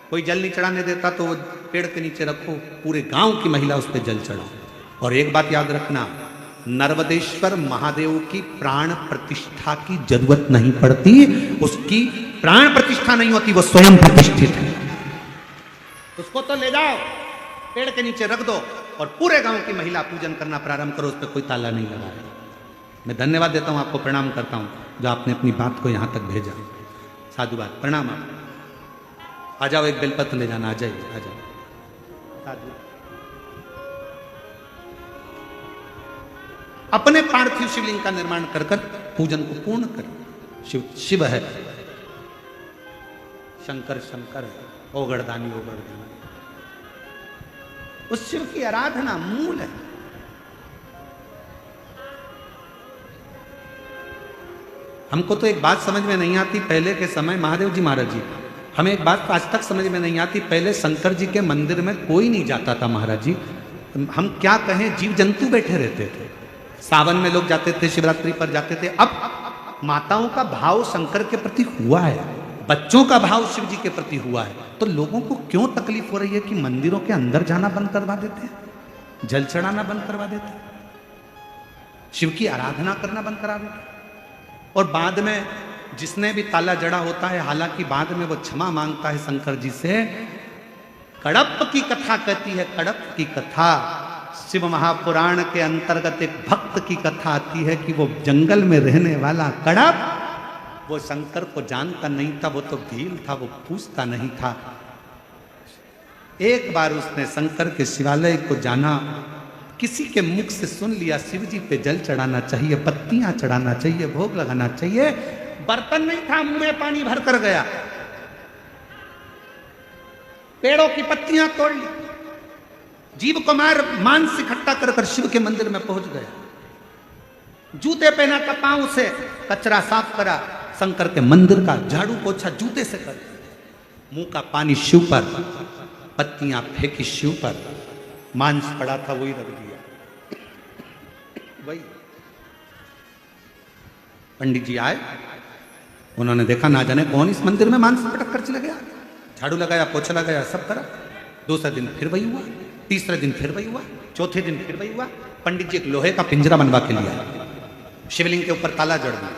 कोई जल नहीं चढ़ाने देता तो वो पेड़ के नीचे रखो, पूरे गांव की महिला उस पर जल चढ़ाओ। और एक बात याद रखना, नर्मदेश्वर महादेव की प्राण प्रतिष्ठा की जरूरत नहीं पड़ती, उसकी प्राण प्रतिष्ठा नहीं होती, वो स्वयं प्रतिष्ठित है। उसको तो ले जाओ, पेड़ के नीचे रख दो और पूरे गांव की महिला पूजन करना प्रारंभ करो, उस पर कोई ताला नहीं लगा है। मैं धन्यवाद देता हूं, आपको प्रणाम करता हूं जो आपने अपनी बात को यहां तक भेजा। साधुवाद, प्रणाम। आप आ जाओ, एक बेलपत्र ले जाना, आ जाइए, आ जाओ। साधु अपने पार्थिव शिवलिंग का निर्माण कर कर पूजन को पूर्ण करें। शिव शिव है, शंकर शंकर है, ओगड़दानी ओगड़दानी, उस शिव की आराधना मूल है। हमको तो एक बात समझ में नहीं आती, पहले के समय महादेव जी महाराज जी, हमें एक बात आज तक समझ में नहीं आती, पहले शंकर जी के मंदिर में कोई नहीं जाता था महाराज जी। हम क्या कहें, जीव जंतु बैठे रहते थे। सावन में लोग जाते थे, शिवरात्रि पर जाते थे। अब माताओं का भाव शंकर के प्रति हुआ है, बच्चों का भाव शिव जी के प्रति हुआ है, तो लोगों को क्यों तकलीफ हो रही है कि मंदिरों के अंदर जाना बंद करवा देते हैं, जल चढ़ाना बंद करवा देते हैं, शिव की आराधना करना बंद करा देते हैं। और बाद में जिसने भी ताला जड़ा होता है, हालांकि बाद में वो क्षमा मांगता है शंकर जी से। कड़प की कथा कहती है, कड़प की कथा, शिव महापुराण के अंतर्गत एक भक्त की कथा आती है कि वो जंगल में रहने वाला कड़प, वो शंकर को जानता नहीं था, वो तो भील था, वो पूछता नहीं था। एक बार उसने शंकर के शिवालय को जाना, किसी के मुख से सुन लिया शिव जी पे जल चढ़ाना चाहिए, पत्तियां चढ़ाना चाहिए, भोग लगाना चाहिए। बर्तन नहीं था, मुंह में पानी भर कर गया, पेड़ों की पत्तियां तोड़ ली, जीव को मांस इकट्ठा कर कर शिव के मंदिर में पहुंच गया। जूते पहना था, पांव से कचरा साफ करा, शंकर के मंदिर का झाड़ू पोछा जूते से कर, मुंह का पानी शिव पर, पत्तियां फेंकी शिव पर, मांस पड़ा था वही रख दिया। वही पंडित जी आए, उन्होंने देखा ना जाने कौन इस मंदिर में मांस पटक कर चले गया, झाड़ू लगाया, पोछा लगाया, सब करा। दूसरे दिन फिर वही हुआ, तीसरे दिन फिर वही हुआ, चौथे दिन फिर वही हुआ। पंडित जी एक लोहे का पिंजरा बनवा के लिया, शिवलिंग के ऊपर ताला जड़ दिया।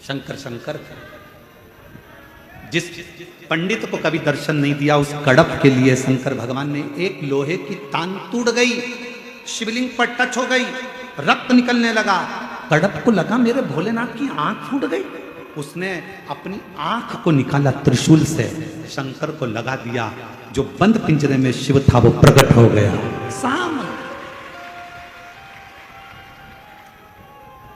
शंकर शंकर, जिस पंडित को कभी दर्शन नहीं दिया, उस कड़प के लिए शंकर भगवान ने एक लोहे की तान टूट गई, शिवलिंग पर टच हो गई, रक्त निकलने लगा। कड़प को लगा मेरे भोलेनाथ की आंख फूट गई, उसने अपनी आंख को निकाला त्रिशूल से, शंकर को लगा दिया। जो बंद पिंजरे में शिव था वो प्रकट हो गया सामने।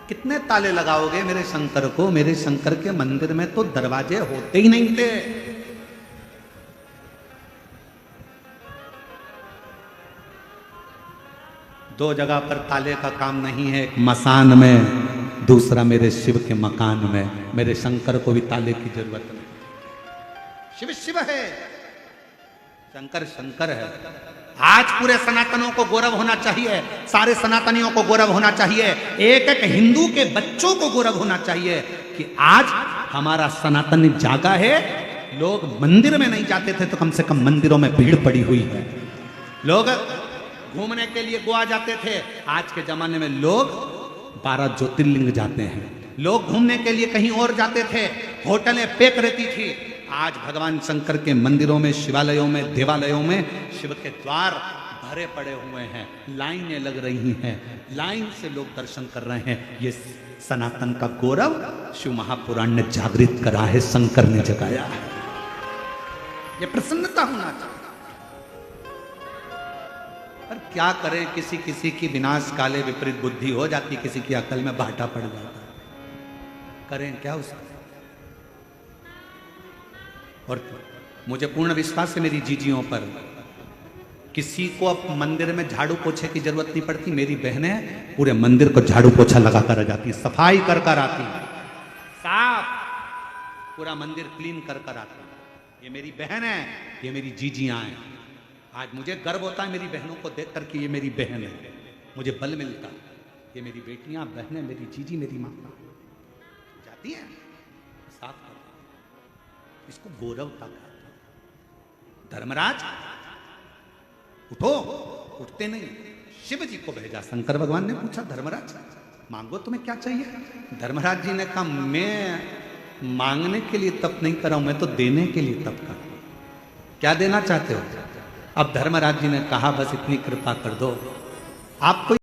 कितने ताले लगाओगे मेरे शंकर को? मेरे शंकर के मंदिर में तो दरवाजे होते ही नहीं थे। दो जगह पर ताले का काम नहीं है, एक मसान में, दूसरा मेरे शिव के मकान में। मेरे शंकर को भी ताले की जरूरत नहीं। शिव शिव है, शंकर शंकर है। आज पूरे सनातनों को गौरव होना चाहिए, सारे सनातनियों को गौरव होना चाहिए, एक एक हिंदू के बच्चों को गौरव होना चाहिए कि आज हमारा सनातन जागा है। लोग मंदिर में नहीं जाते थे तो कम से कम मंदिरों में भीड़ पड़ी हुई है। लोग घूमने के लिए गोवा जाते थे, आज के जमाने में लोग 12 ज्योतिर्लिंग जाते हैं। लोग घूमने के लिए कहीं और जाते थे, होटलें पैक रहती थी। आज भगवान शंकर के मंदिरों में, शिवालयों में, देवालयों में शिव के द्वार भरे पड़े हुए हैं, लाइनें लग रही हैं, लाइन से लोग दर्शन कर रहे हैं। ये सनातन का गौरव शिव महापुराण ने जागृत करा है, शंकर ने जगाया है। ये प्रसन्नता होना चाहिए। पर क्या करें, किसी किसी की विनाश काले विपरीत बुद्धि हो जाती, किसी की अकल में भाटा पड़ जाता। करें क्या उसका? और मुझे पूर्ण विश्वास है मेरी जीजियों पर, किसी को अब मंदिर में झाड़ू पोछे की जरूरत नहीं पड़ती। मेरी बहनें पूरे मंदिर को झाड़ू पोछा लगा कर आ जाती, सफाई कर कर आती, साफ पूरा मंदिर क्लीन कर कर आती। ये मेरी बहन है, ये मेरी जीजियां हैं। आज मुझे गर्व होता है मेरी बहनों को देख कर कि ये मेरी बहन है, मुझे बल मिलता। ये मेरी बेटियां, बहनें, मेरी जीजी, मेरी माँ जाती हैं, साफ करती, इसको गौरवता कहते। धर्मराज उठो, उठते नहीं। शिव जी को भेजा, शंकर भगवान ने पूछा धर्मराज मांगो तुम्हें क्या चाहिए? धर्मराज जी ने कहा मैं मांगने के लिए तप नहीं कर रहा हूं, मैं तो देने के लिए तप कर रहा हूं। क्या देना चाहते हो? अब धर्मराज जी ने कहा बस इतनी कृपा कर दो, आपको